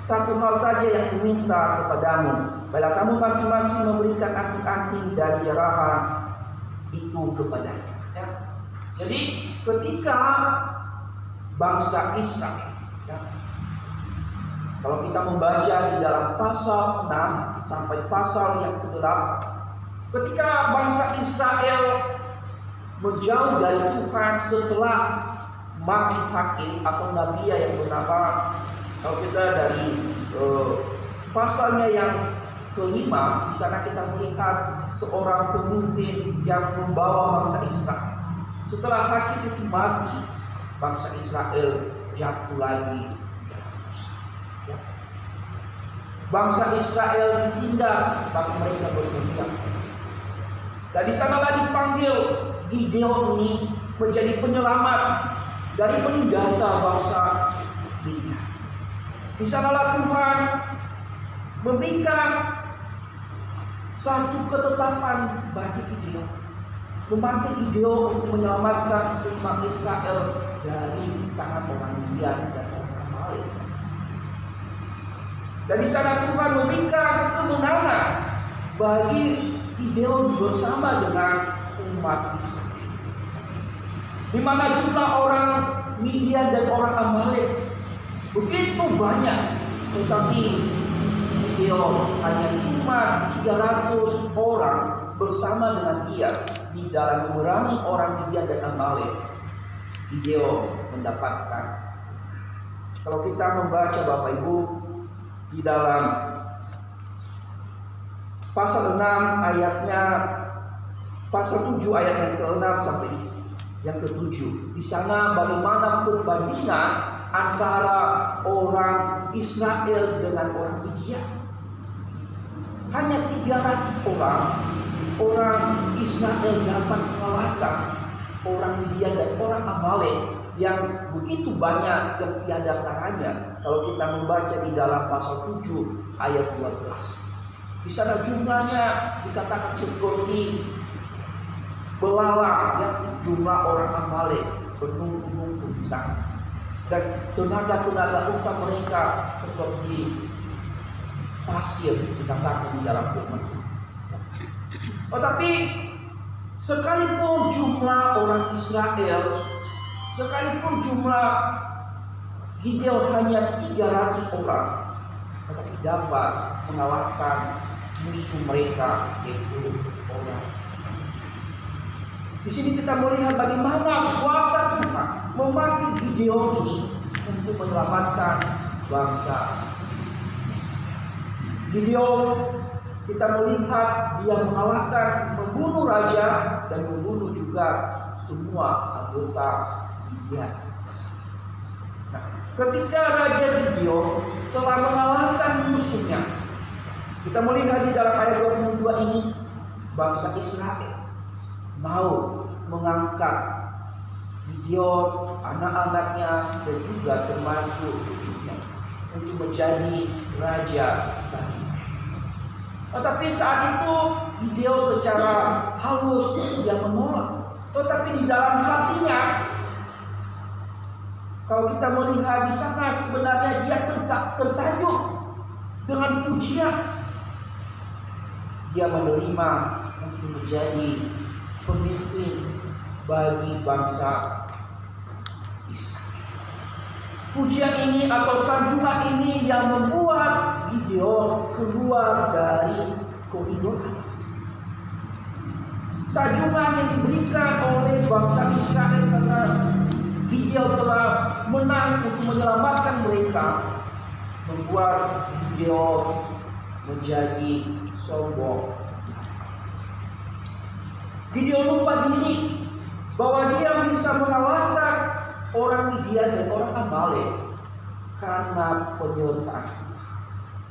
satu hal saja yang kuminta kepadamu, baiklah kamu masing-masing memberikan anting-anting dari jarahan itu kepadanya. Ya. Jadi ketika bangsa Israel, ya, kalau kita membaca di dalam pasal 6 sampai pasal yang ke-8, ketika bangsa Israel menjauh dari Tuhan setelah mati hakim atau nabi yang bernama, kalau kita dari pasalnya yang kelima, di sana kita melihat seorang pemimpin yang membawa bangsa Israel. Setelah hakim itu mati, bangsa Israel jatuh lagi. Bangsa Israel ditindas, tapi mereka berteriak. Dan di sanalah dipanggil Gideon ini menjadi penyelamat dari penindasan bangsa Midian. Di sanalah Tuhan memberikan satu ketetapan bagi Gideon, memakai Gideon untuk menyelamatkan umat Israel dari tangan orang Midian dan orang Amalek. Dan di sana Tuhan memberikan kemenangan bagi Gideon bersama dengan umat Israel. Di mana jumlah orang Midian dan orang Amalek begitu banyak, tetapi Gideon hanya cuma 300 orang bersama dengan dia di dalam memerangi orang Midian dan Amalek. Gideon mendapatkan. Kalau kita membaca Bapak Ibu di dalam pasal 6 ayatnya, pasal 7 ayat yang ke-6 sampai yang ke-7, di sana bagaimana perbandingan antara orang Israel dengan orang Midian. Hanya 300 orang Israel dapat mengalahkan orang Midian dan orang Amalek yang begitu banyak yang tiada taranya. Kalau kita membaca di dalam pasal 7 ayat 12, di sana jumlahnya dikatakan seperti belalang, ya, jumlah orang Amalek bernumpuk-numpuk di sana. Dan tenaga-tenaga unta mereka seperti pasir, dikatakan di dalam firman. Tetapi sekalipun jumlah orang Israel, sekalipun jumlah Gideon hanya 300 orang, tetapi dapat mengalahkan musuh mereka, yaitu orang. Di sini kita melihat bagaimana kuasa Tuhan memakai Gideon ini untuk menyelamatkan bangsa Israel. Gideon, kita melihat dia mengalahkan, membunuh raja dan membunuh juga semua anggota Midian. Nah, ketika Raja Gideon telah mengalahkan musuhnya, kita melihat di dalam ayat 22 ini, bangsa Israel mau mengangkat Gideon, anak-anaknya, dan juga termasuk cucunya untuk menjadi raja bagi mereka. Tetapi saat itu Gideon secara halus dia menolak. Tetapi di dalam hatinya, kalau kita melihat di sana sebenarnya dia tersanjung dengan pujian. Dia menerima untuk menjadi pemimpin bagi bangsa Israel. Pujian ini atau sanjungan ini yang membuat Gideon keluar dari koridor Allah. Sanjungan yang diberikan oleh bangsa Israel karena Gideon telah menang untuk menyelamatkan mereka, membuat Gideon menjadi sombong. Gideon lupa diri bahwa dia bisa mengalahkan orang Midian dan orang Amalek karena penyertaan,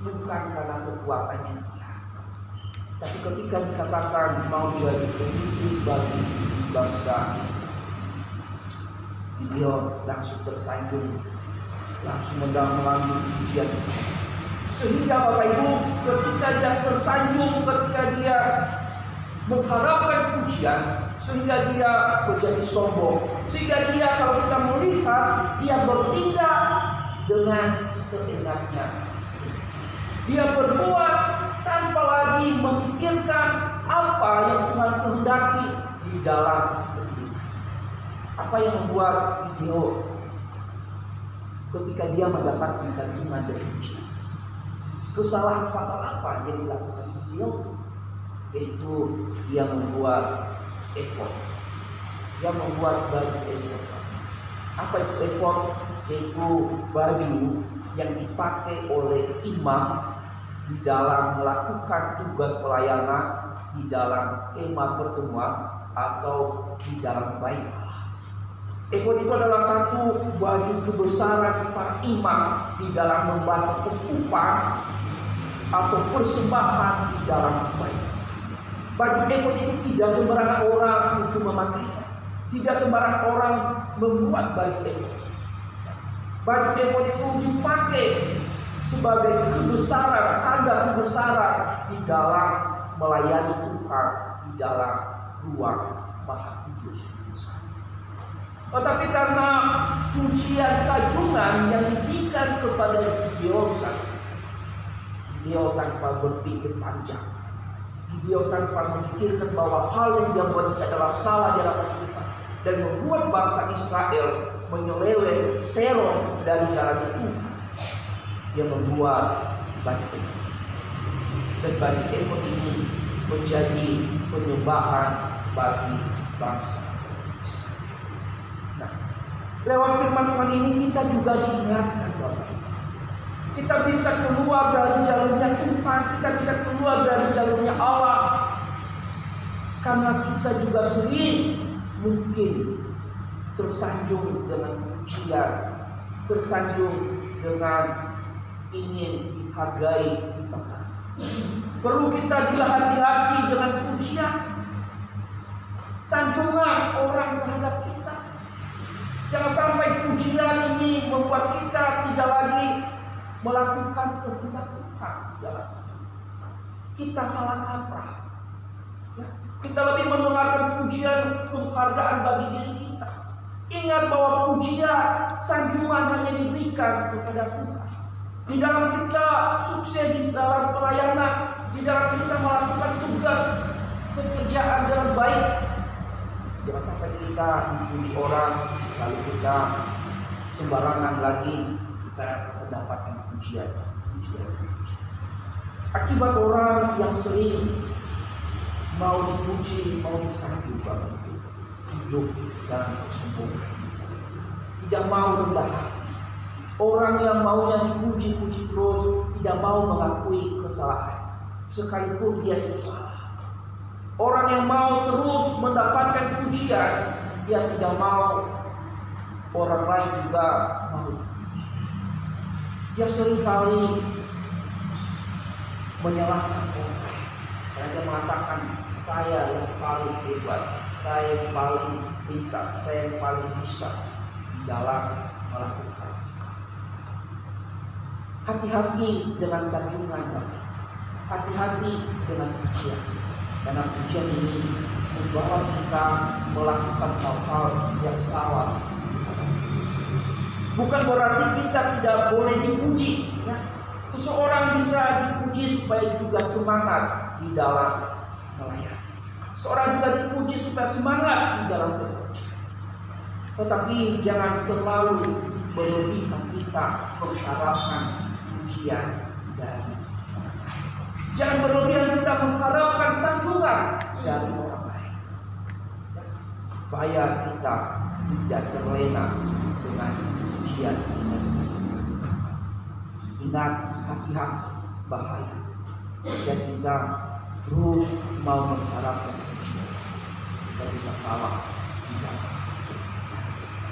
bukan karena kekuatannya dia. Tapi ketika dikatakan mau jadi pemimpin bagi bangsa Israel, Gideon langsung tersanjung, langsung mengambil pujian. Sehingga Bapak Ibu, ketika dia tersanjung, ketika dia mengharapkan pujian, sehingga dia menjadi sombong, sehingga dia, kalau kita melihat, dia bertindak dengan seenaknya. Dia berbuat tanpa lagi memikirkan apa yang Tuhan kehendaki di dalam kehidupan. Apa yang membuat Gideon ketika dia mendapat sanjungan dari pujian? Kesalahan fatal apa yang dilakukan Gideon? Yaitu dia membuat efod. Dia membuat baju efod. Apa itu efod? Yaitu baju yang dipakai oleh imam di dalam melakukan tugas pelayanan di dalam kemah pertemuan atau di dalam bait Allah. Efod itu adalah satu baju kebesaran para imam di dalam membaca perkupaan atau persembahan di dalam bait. Baju efod itu tidak sembarangan orang untuk memakainya. Tidak sembarang orang membuat baju efod. Baju efod itu dipakai sebagai kebesaran, tanda kebesaran di dalam melayani Tuhan di dalam ruang Maha Kudus. Tetapi karena pujian sanjungan yang diberikan kepada Gideon, Gideon tanpa berpikir panjang, Gideon tanpa memikirkan bahwa hal yang dia buat adalah salah di hadapan Tuhan dan membuat bangsa Israel menyeleweng serong dari jalan itu, dia membuat baju efod. Dan baju efod ini menjadi penyembahan bagi bangsa Israel. Nah, lewat firman Tuhan ini kita juga diingatkan Bapak. Kita bisa keluar dari jalurnya Tuhan, kita bisa keluar dari jalurnya Allah. Karena kita juga sering mungkin tersanjung dengan pujian, tersanjung dengan ingin dihargai di tempat. Perlu kita juga hati-hati dengan pujian, sanjungan orang terhadap kita. Jangan sampai pujian ini membuat kita tidak lagi melakukan kehendak Tuhan. Kita salah kaprah. Ya, kita lebih mendengarkan pujian penghargaan bagi diri kita. Ingat bahwa pujian, sanjungan hanya diberikan kepada Tuhan. Di dalam kita sukses di dalam pelayanan, di dalam kita melakukan tugas pekerjaan dengan baik, jangan sampai kita dipuji orang, lalu kita sembarangan lagi kita mendapatkan pujian. Akibat orang yang sering mau dipuji, mau disanjung, hidup dalam kesombongan, tidak mau rendah hati. Orang yang maunya dipuji-puji terus, tidak mau mengakui kesalahan, sekalipun dia itu salah. Orang yang mau terus mendapatkan pujian, dia tidak mau orang lain juga mau dipuji. Dia seringkali menyalahkan orang lain. Karena dia mengatakan, saya yang paling hebat, saya yang paling pintar, saya yang paling bisa dalam melakukan. Hati-hati dengan sanjungan, hati-hati dengan pujian, karena pujian ini membawa kita melakukan hal-hal yang salah. Bukan berarti kita tidak boleh dipuji, ya. Seseorang bisa dipuji supaya juga semangat di dalam melayani. Seorang juga dipuji supaya semangat di dalam bekerja. Tetapi jangan terlalu berlebihan kita mengharapkan pujian dari orang lain. Jangan berlebihan kita mengharapkan sanjungan dari orang lain, supaya kita tidak terlena dengan pujian dan sanjungan. Ingat, hati-hati, bahaya jika kita terus mau mengharapkan pujian, kita bisa salah di dalam.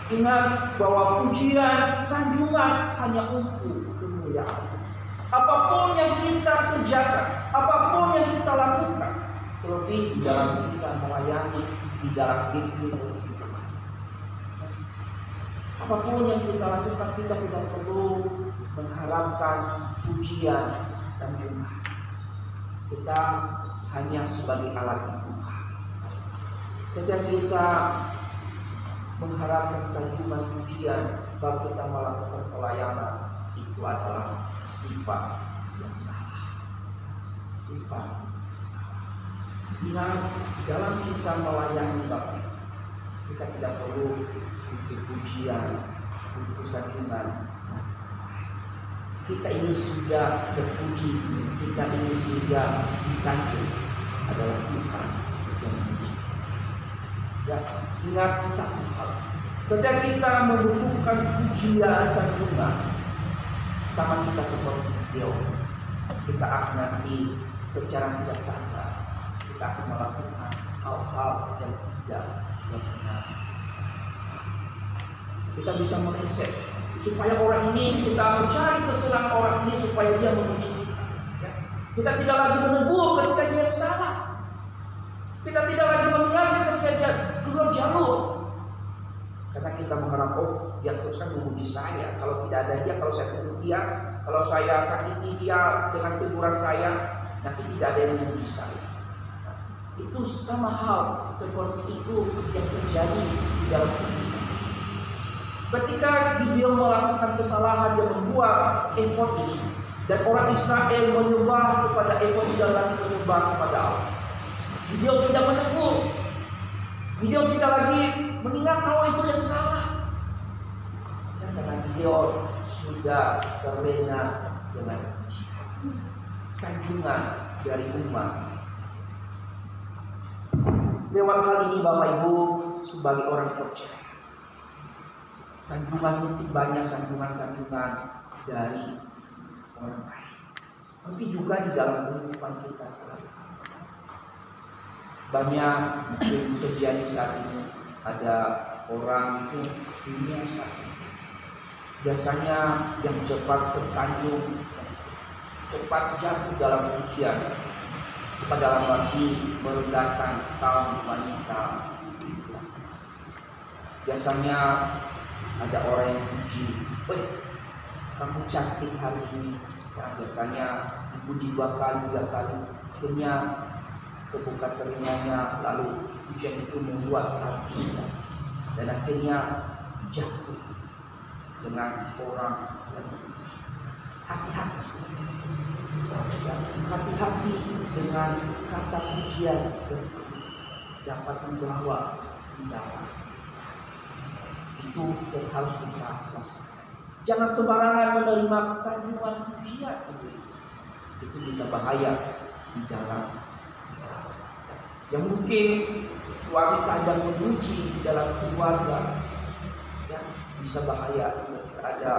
Ingat bahwa pujian, sanjungan hanya untuk kemuliaan. Apapun yang kita kerjakan, apapun yang kita lakukan, terlebih di dalam kita melayani, di dalam hidup kita. Apapun yang kita lakukan, kita tidak perlu mengharapkan pujian, sanjungan. Kita hanya sebagai alat Tuhan. Ketika kita mengharapkan sanjungan, pujian, baru kita melakukan pelayanan, itu adalah sifat yang salah. Sifat yang salah. Ingat, dalam kita melayani Bapak, kita tidak perlu untuk pujian, untuk sanjungan. Kita ini sudah terpuji, kita ini sudah disanjung, adalah Tuhan yang memuji. Ya, ingat satu hal, ketika kita membutuhkan pujian, sanjungan, sama kita seperti Gideon, kita akan nanti secara tidak sadar kita akan melakukan hal-hal yang tidak benar. Kita bisa meleset supaya orang ini, kita mencari kesenangan orang ini supaya dia memuji kita. Ya. Kita tidak lagi menegur ketika dia salah. Kita tidak lagi mengingatkan ketika dia keluar jalur. Karena kita mengharap, oh dia teruskan memuji saya. Kalau tidak ada dia, kalau saya tegur dia, kalau saya sakiti dia dengan teguran saya, nanti tidak ada yang memuji saya. Nah, itu sama hal seperti itu yang terjadi di dalam hidup. Ketika Gideon melakukan kesalahan, dia membuat efod ini, dan orang Israel menyembah kepada efod, tidak lagi menyembah kepada Allah. Gideon tidak menegur, Gideon tidak lagi mengingat bahwa itu yang salah. Dan karena Gideon sudah terlena dengan sanjungan dari umat. Lewat hal ini Bapak Ibu, sebagai orang percaya, sanjungan mungkin banyak, sanjungan dari orang lain. Mungkin juga di dalam kehidupan kita sehari-hari. Banyak mungkin terjadi saat ini, ada orang itu dunia saat ini. Biasanya yang cepat tersanjung, cepat jatuh dalam pujian, kita dalam arti merendahkan kaum wanita. Biasanya ada orang yang puji, kamu cantik hari ini. Nah, biasanya dipuji 2 kali, 3 kali, akhirnya kebuka telinganya, lalu pujian itu membuat hatinya, dan akhirnya jatuh dengan orang yang hati-hati. Hati-hati dengan kata pujian dan sebagainya, dapat membawa tindakan. Itu yang harus kita waspada. Jangan sembarangan menerima sanjungan pujian. Itu bisa bahaya di dalam. Yang mungkin suami kadang memuji di dalam keluarga, ya, bisa bahaya jika ada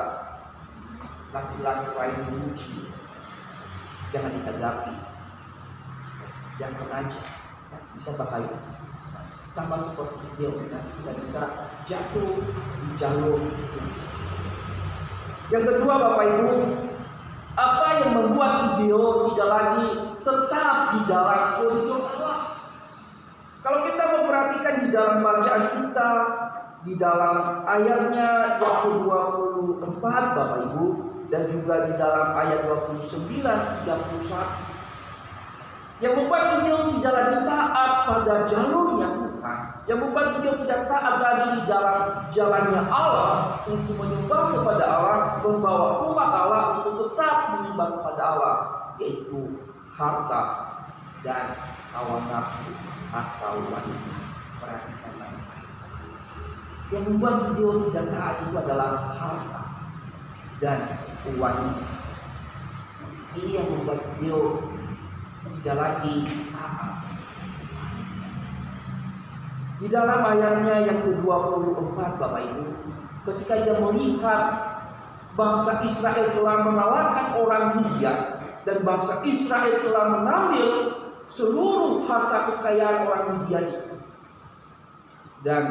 laki-laki lain memuji. Jangan ditanggapi, jangan aja, ya, bisa bahaya. Sama seperti dia, kita bisa jatuh di jalur yang salah. Yang kedua Bapak Ibu, apa yang membuat Gideon tidak lagi tetap di dalam koridor Allah? Kalau kita memperhatikan di dalam bacaan kita, di dalam ayatnya yang ke-24 Bapak Ibu, dan juga di dalam ayat 29, 31. Yang membuat beliau tidak lagi taat pada jalurnya Tuhan, yang membuat beliau tidak taat lagi di dalam jalannya Allah untuk menyembah kepada Allah, membawa umat Allah untuk tetap menyembah kepada Allah, yaitu harta dan hawa nafsu atau wanita. Perhatikan baik-baik. Yang membuat beliau tidak taat itu adalah harta dan wanita. Ini yang membuat beliau tidak lagi taat. Di dalam ayatnya yang ke-24, Bapak Ibu, ketika dia melihat bangsa Israel telah mengalahkan orang Midian dan bangsa Israel telah mengambil seluruh harta kekayaan orang Midian itu, dan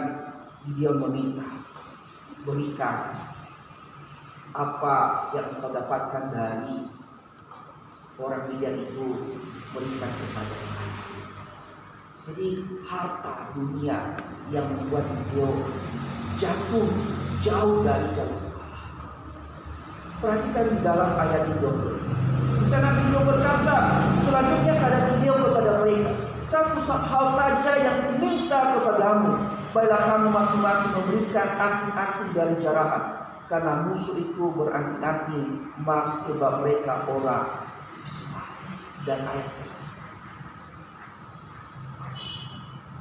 dia meminta, berikan apa yang engkau dapatkan dari orang Midian itu, berikan kepada saya. Jadi harta dunia yang membuat beliau jatuh jauh dari jalur Allah. Perhatikan di dalam ayat itu. Di sana beliau berkata, selanjutnya kata beliau kepada mereka, satu hal saja yang diminta kepadamu, baiklah kamu masing-masing memberikan anting-anting dari jarahan, karena musuh itu beranting-anting emas sebab mereka orang Ismail. Dan ayat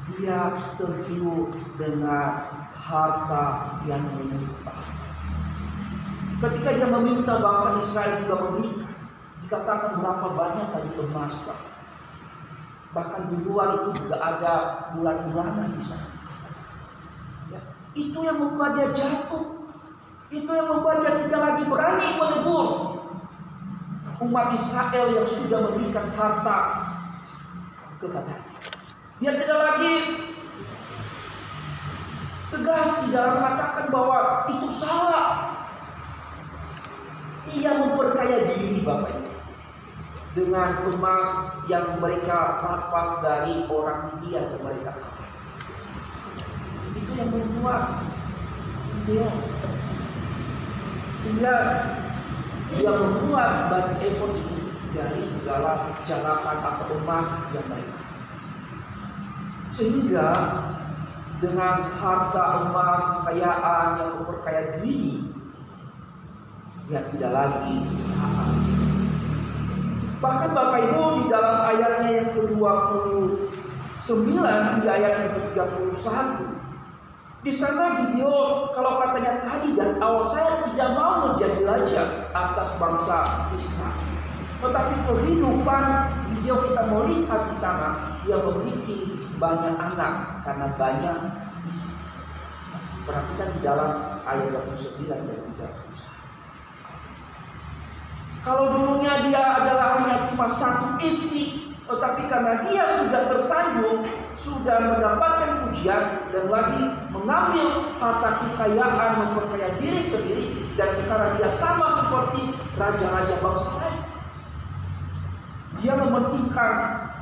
dia tergiur dengan harta yang melimpah. Ketika dia meminta bangsa Israel juga memberikan, dikatakan berapa banyak tadi emas, Pak. Bahkan di luar itu juga ada bulan-bulanan di sana. Ya, itu yang membuat dia jatuh. Itu yang membuat dia tidak lagi berani menegur umat Israel yang sudah memberikan harta kepadanya. Dia tidak lagi tegas di dalam mengatakan bahwa itu salah. Ia memperkaya diri, Bapak Ibu, dengan emas yang mereka rampas dari orang Midian yang mereka. Itu yang membuat dia, sehingga dia membuat baju efod ini dari segala jarahan atau emas yang mereka. Sehingga dengan harta emas kekayaan yang memperkaya diri, dia tidak lagi taat. Bahkan Bapak Ibu di dalam ayatnya yang ke-29, di ayat yang ke-31, di sana Gideon, kalau katanya tadi dan awal, saya tidak mau menjadi raja atas bangsa Israel. Tetapi kehidupan Gideon kita mau lihat di sana, dia memiliki banyak anak karena banyak istri. Perhatikan di dalam ayat 29 dan 31. Kalau dulunya dia adalah hanya cuma satu istri, tetapi karena dia sudah tersanjung, sudah mendapatkan pujian dan lagi mengambil harta kekayaan, memperkaya diri sendiri, dan sekarang dia sama seperti raja-raja bangsa lain. Dia mementingkan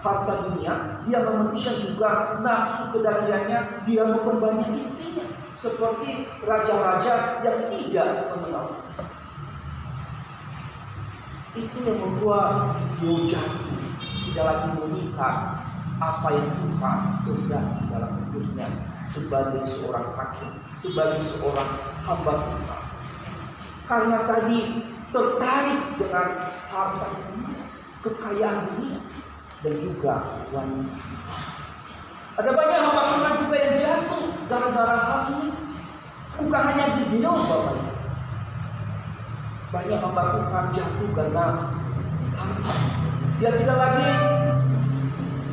harta dunia, dia mementingkan juga nafsu kedagiannya, dia memperbanyak istrinya, seperti raja-raja yang tidak mengenal. Itu yang membuat dia jatuh, tidak lagi melihat apa yang Tuhan kehendaki dalam hidupnya sebagai seorang hakim, sebagai seorang hamba Tuhan. Karena tadi tertarik dengan harta dunia, kekayaan dunia, dan juga wanita. Ada banyak hamba Tuhan juga yang jatuh gara-gara hal ini. Bukan hanya Gideon, Bapak. Banyak hamba Tuhan jatuh karena harta. Dia tidak lagi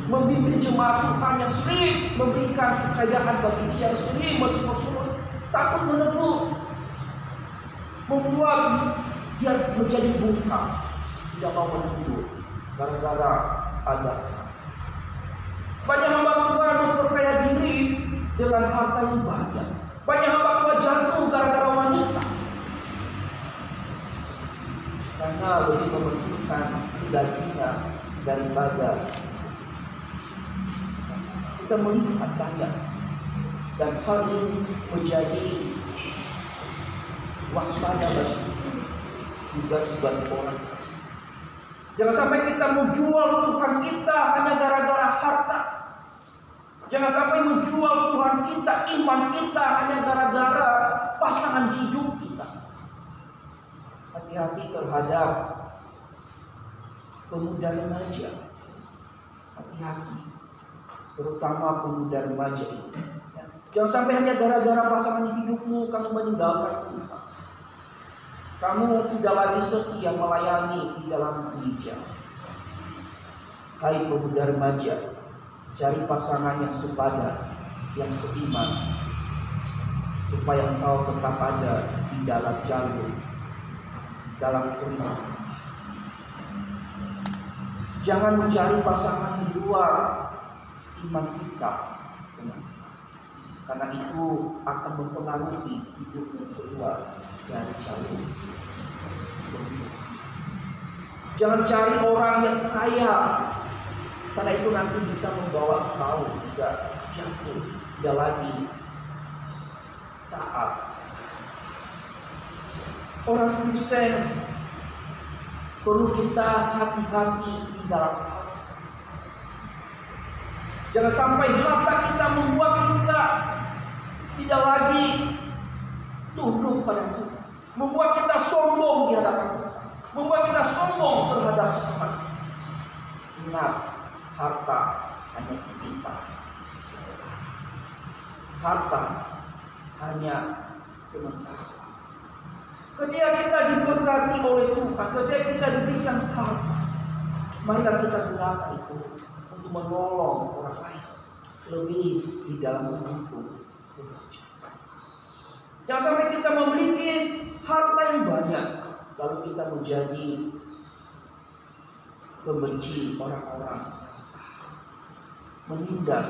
membimbing jemaat Tuhan yang sering memberikan kekayaan bagi dia, yang sering masuk-masuk, takut menegur, membuat dia menjadi bungkam, tidak mau menegur gara-gara ada. Banyak hamba Tuhan memperkaya diri dengan harta yang banyak. Banyak hamba Tuhan jatuh gara-gara wanita, karena lebih mementingkan dagingnya daripada. Kita melihat banyak, dan hal ini menjadi waspada bagi kita. juga sebagai orang Kristen. Jangan sampai kita menjual Tuhan kita hanya gara-gara harta. Jangan sampai menjual Tuhan kita, iman kita hanya gara-gara pasangan hidup kita. Hati-hati terhadap pemuda remaja. Hati-hati, terutama pemuda remaja ini. Jangan sampai hanya gara-gara pasangan hidupmu kamu meninggalkan Tuhan. Kamu tidak lagi setia melayani di dalam gereja. Hai pemuda remaja, cari pasangan yang sepadan, yang seiman, supaya engkau tetap ada di dalam jalur, dalam firman. Jangan mencari pasangan di luar iman kita, karena itu akan mempengaruhi hidupmu keluar dari jalur. Jangan cari orang yang kaya, karena itu nanti bisa membawa engkau juga jatuh, tidak lagi taat. Orang Kristen perlu kita hati-hati di dalam harta. Jangan sampai harta kita membuat kita tidak lagi tunduk pada Tuhan, membuat kita sombong di hadapan Tuhan, membuat kita sombong terhadap sesama. Ingat, harta hanya ditimpa sementara. Harta hanya sementara. Ketika kita diberkati oleh Tuhan, ketika kita diberikan harta, marilah kita gunakan itu untuk menolong orang lain, lebih di dalam mendukung kebajikan. Jangan sampai kita memiliki harta yang banyak, lalu kita menjadi pembenci orang-orang, menindas.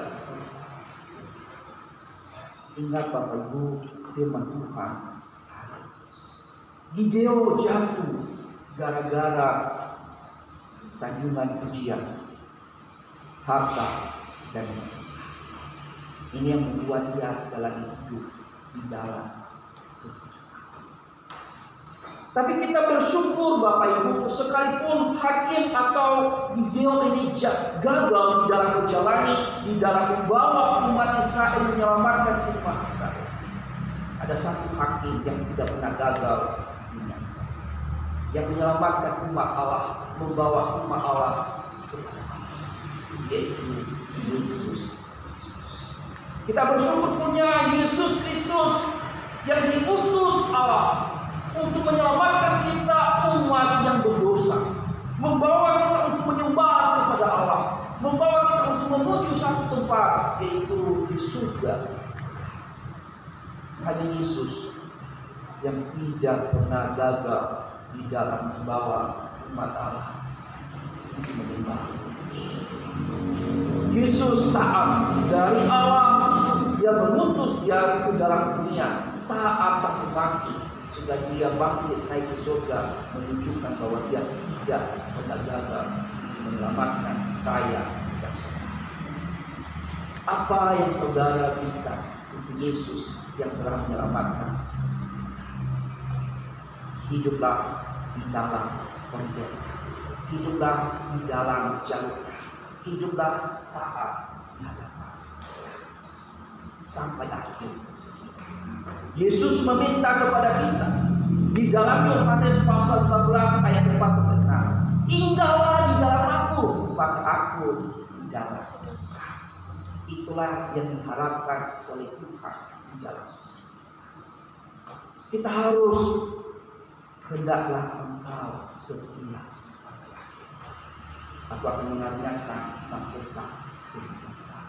Ingat Bapak Ibu, firman Tuhan, Gideon jatuh gara-gara sanjungan pujian, harta dan wanita. Ini yang membuat dia dalam hidup di dalam. Tapi kita bersyukur Bapak Ibu, sekalipun hakim atau Gideon ini gagal di dalam menjalani, di dalam membawa umat Israel, menyelamatkan umat Israel. Ada satu hakim yang tidak pernah gagal, yang menyelamatkan umat Allah, membawa umat Allah kepada Allah, yaitu Yesus Kristus. Kita bersyukur punya Yesus Kristus yang diutus Allah untuk menyelamatkan kita umat yang berdosa, membawa kita untuk menyembah kepada Allah, membawa kita untuk menuju satu tempat, yaitu di surga. Hanya Yesus yang tidak pernah gagal di dalam membawa umat Allah untuk menyembah. Yesus taat dari Allah, dia mengutus dia ke dalam dunia, taat sampai mati, sehingga dia bangkit naik ke surga, menunjukkan bahwa dia tidak pernah gagal menyelamatkan saya dan saudara. Apa yang saudara berikan untuk Yesus yang telah menyelamatkan? Hiduplah di dalam koridornya, hiduplah di dalam jalurnya, hiduplah taat di hadapan sampai akhir. Yesus meminta kepada kita di dalam Yohanes pasal 14 ayat 4-6, tinggallah di dalam aku, maka aku di dalam engkau. Itulah yang diharapkan oleh Tuhan di dalam kita. Harus hendaklah engkau setia sampai akhir. Aku akan mengaruniakan mahkota kehidupan.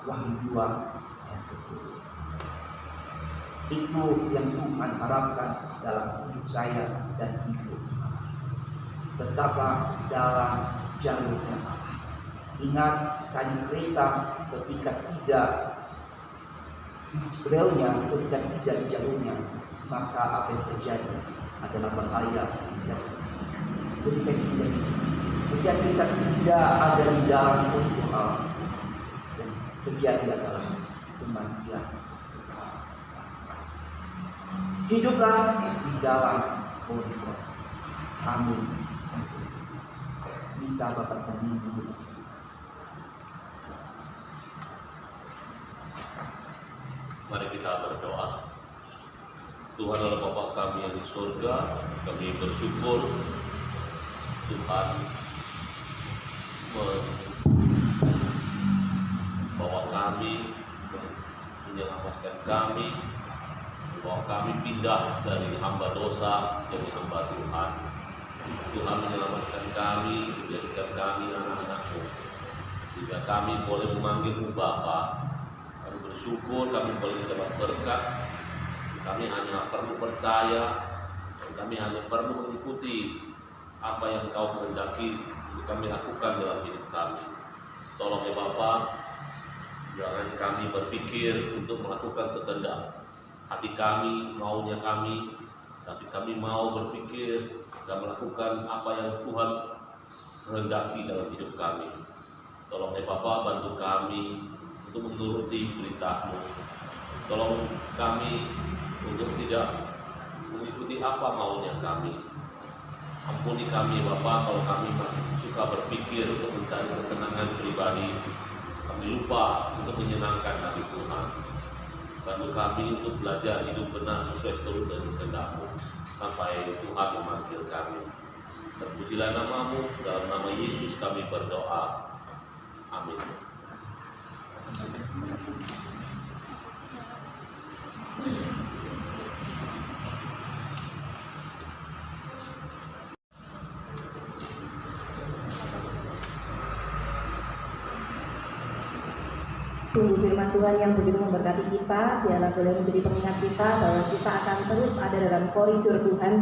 Wahyu 2 ayat 10. Itu yang Tuhan harapkan dalam hidup saya dan hidup. Tetaplah dalam jalurnya Allah. Ingat kayu kereta ketika tidak di relnya, ketika tidak di jalurnya, maka apa yang terjadi adalah bahaya. Ketika kita tidak ada di dalam untuk Allah, yang terjadi adalah kematian. Hiduplah di dalam ampun. Amin. Minta Bapa kami. Mari kita berdoa. Tuhan adalah Bapa kami yang di surga, kami bersyukur Tuhan membawa kami, menyelamatkan kami, bahwa kami pindah dari hamba dosa jadi hamba Tuhan. Tuhan menyelamatkan kami, menjadikan kami anak-anak-Mu, sehingga kami boleh memanggil-Mu Bapa. Kami bersyukur, kami boleh mendapat berkat. Kami hanya perlu percaya, dan kami hanya perlu mengikuti apa yang Kau kehendaki untuk kami lakukan dalam hidup kami. Tolong ya Bapa, jangan kami berpikir untuk melakukan sekehendak hati kami, maunya kami, tapi kami mau berpikir dan melakukan apa yang Tuhan kehendaki dalam hidup kami. Tolong ya Bapa, bantu kami untuk menuruti perintah-Mu. Tolong kami untuk tidak mengikuti apa maunya kami. Ampuni kami Bapa kalau kami masih suka berpikir untuk mencari kesenangan pribadi. Kami lupa untuk menyenangkan hati Tuhan. Bantu kami untuk belajar hidup benar sesuai seturut dengan kehendak-Mu sampai Tuhan memanggil kami. Terpujilah nama-Mu, dalam nama Yesus kami berdoa. Amin. Sungguh firman Tuhan yang begitu memberkati kita, biarlah boleh menjadi pengingat kita bahwa kita akan terus ada dalam koridor Tuhan,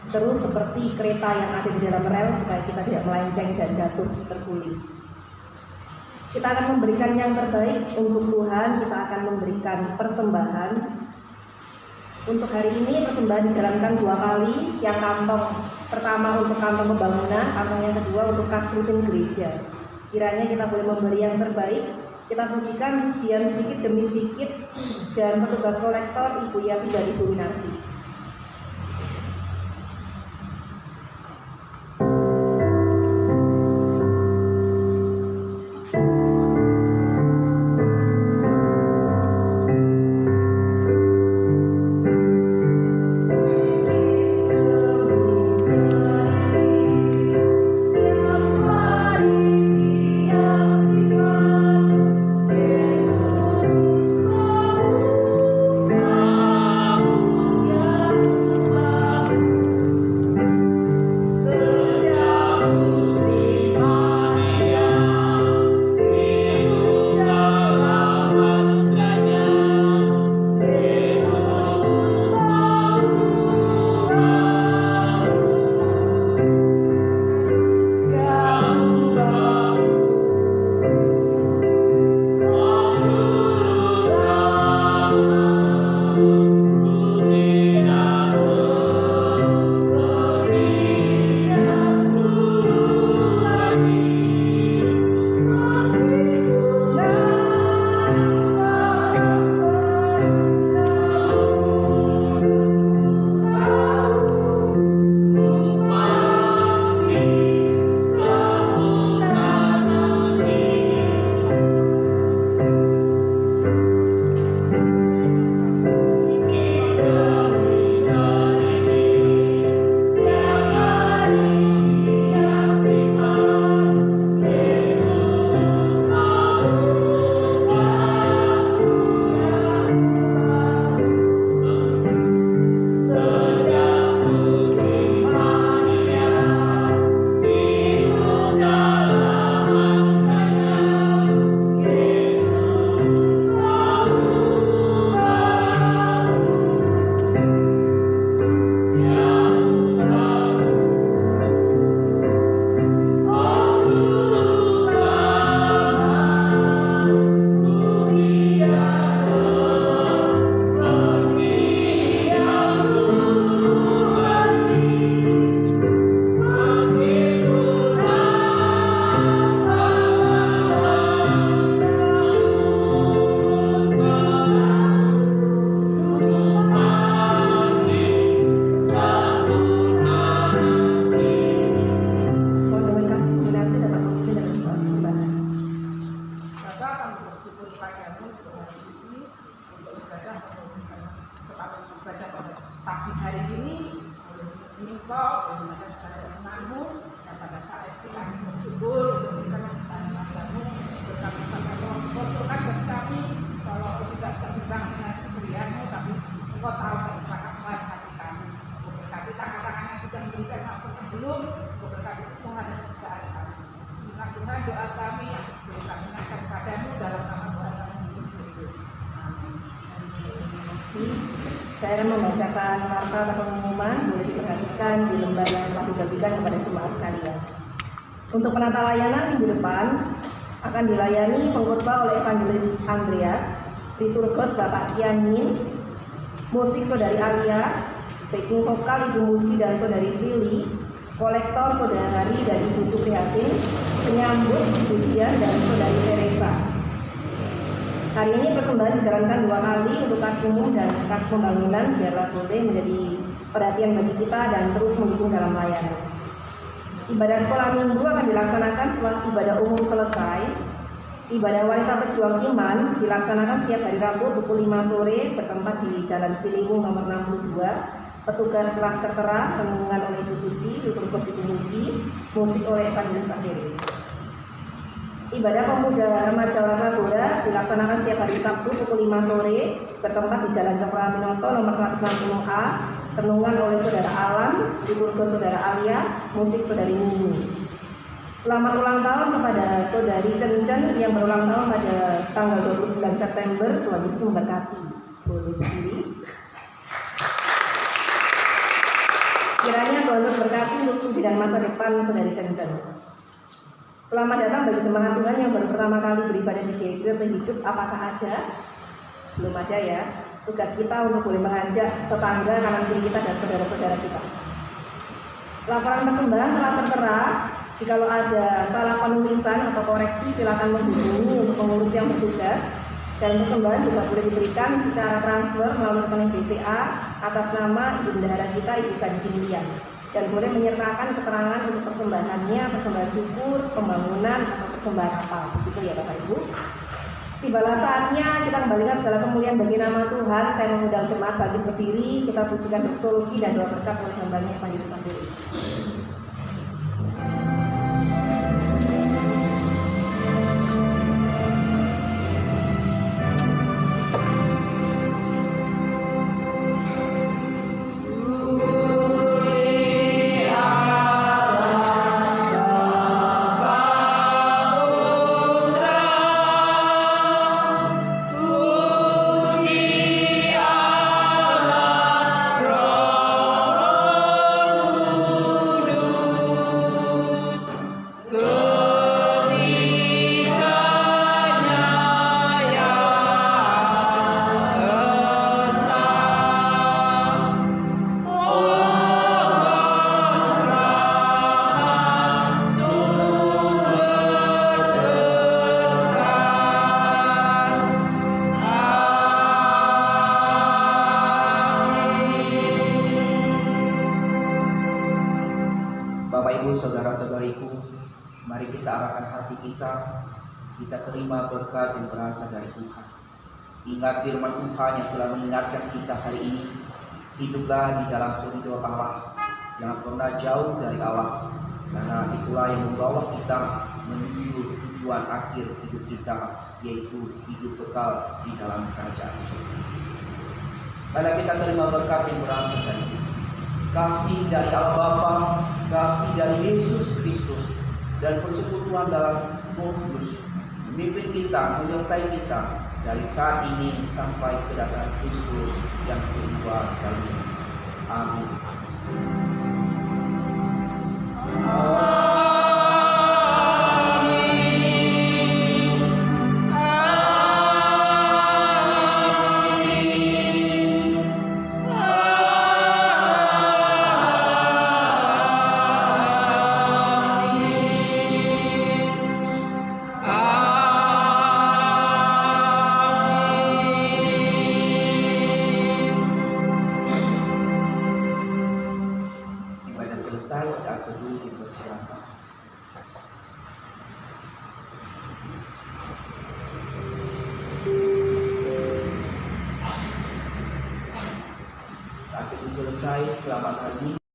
terus seperti kereta yang ada di dalam rel supaya kita tidak melenceng dan jatuh terguling. Kita akan memberikan yang terbaik untuk Tuhan, kita akan memberikan persembahan. Untuk hari ini persembahan dijalankan 2 kali, yang kantong pertama untuk kantong pembangunan, kantong yang kedua untuk kas rutin gereja. Kiranya kita boleh memberi yang terbaik. Kita pujikan pujian sedikit demi sedikit, dan petugas kolektor Ibu Yati dan Ibu Winarsi. Yesus, kasih. Saya akan membacakan warta atau pengumuman, boleh diperhatikan di lembar yang telah dibagikan kepada jemaat sekalian. Untuk penata layanan minggu depan akan dilayani pengkhotbah oleh Evangelis Andreas, liturgos Bapak Kian Min, musik Saudari Alia, backing vokal Ibu Muji dan Saudari Prilly, kolektor Saudara Hari dan Ibu Suprihatin, penyambut Ibu Dian dan Saudari Teresa. Hari ini persembahan dijalankan 2 kali untuk kas umum dan kas pembangunan, biarlah boleh menjadi perhatian bagi kita dan terus mendukung dalam layanan. Ibadah sekolah minggu akan dilaksanakan setelah ibadah umum selesai. Ibadah wanita pejuang iman dilaksanakan setiap hari Rabu pukul 5 sore bertempat di Jalan Ciliwung nomor 62. Petugas telah tertera, renungan oleh Ibu Suci, liturgos Ibu Muji, musik oleh Evangelis Andreas. Ibadah pemuda remaja Orata dilaksanakan setiap hari Sabtu pukul 5 sore bertempat di Jalan Cokro Aminoto nomor 160A, renungan oleh Saudara Alam, liturgos Saudara Alia, musik Saudari Mimi. Selamat ulang tahun kepada Saudari Cencen yang berulang tahun pada tanggal 29 September. Tuhan Yesus memberkati. Boleh berdiri. Kiranya Tuhan Yesus berkati untuk studi dan masa depan Saudari Cencen. Selamat datang bagi jemaat Tuhan yang baru pertama kali beribadah di Gereja Hidup. Apakah ada? Belum ada ya. Tugas kita untuk boleh mengajak tetangga, kanan kiri kita dan saudara-saudara kita. Laporan persembahan telah tertera. Jikalau ada salah penulisan atau koreksi, silakan menghubungi untuk pengurus yang bertugas. Dan persembahan juga boleh diberikan secara transfer melalui rekening BCA atas nama Ibu Bendahara kita, Ibu Kadipindian. Dan boleh menyertakan keterangan untuk persembahannya, persembahan syukur, pembangunan, atau persembahan apa. Begitu ya Bapak Ibu. Tibalah saatnya kita kembalikan segala kemuliaan bagi nama Tuhan. Saya mengundang jemaat bangkit berdiri, kita pujikan doksologi dan doa berkat oleh hambanya Evangelis Andreas. Saudara-saudariku, mari kita arahkan hati kita terima berkat yang berasal dari Tuhan. Ingat firman Tuhan yang telah mengingatkan kita hari ini, hiduplah di dalam koridor Allah, jangan pernah jauh dari Allah, karena itulah yang membawa kita menuju tujuan akhir hidup kita, yaitu hidup kekal di dalam kerajaan surga. Mari kita terima berkat yang berasal dari Tuhan. Kasih dari Allah Bapa, kasih dari Yesus Kristus, dan persekutuan dalam Roh Kudus memimpin kita, menyertai kita dari saat ini sampai kedatangan Kristus yang kedua kalinya. Amin. Selesai saat teduh dipersilakan. Saat itu selesai, selamat hari.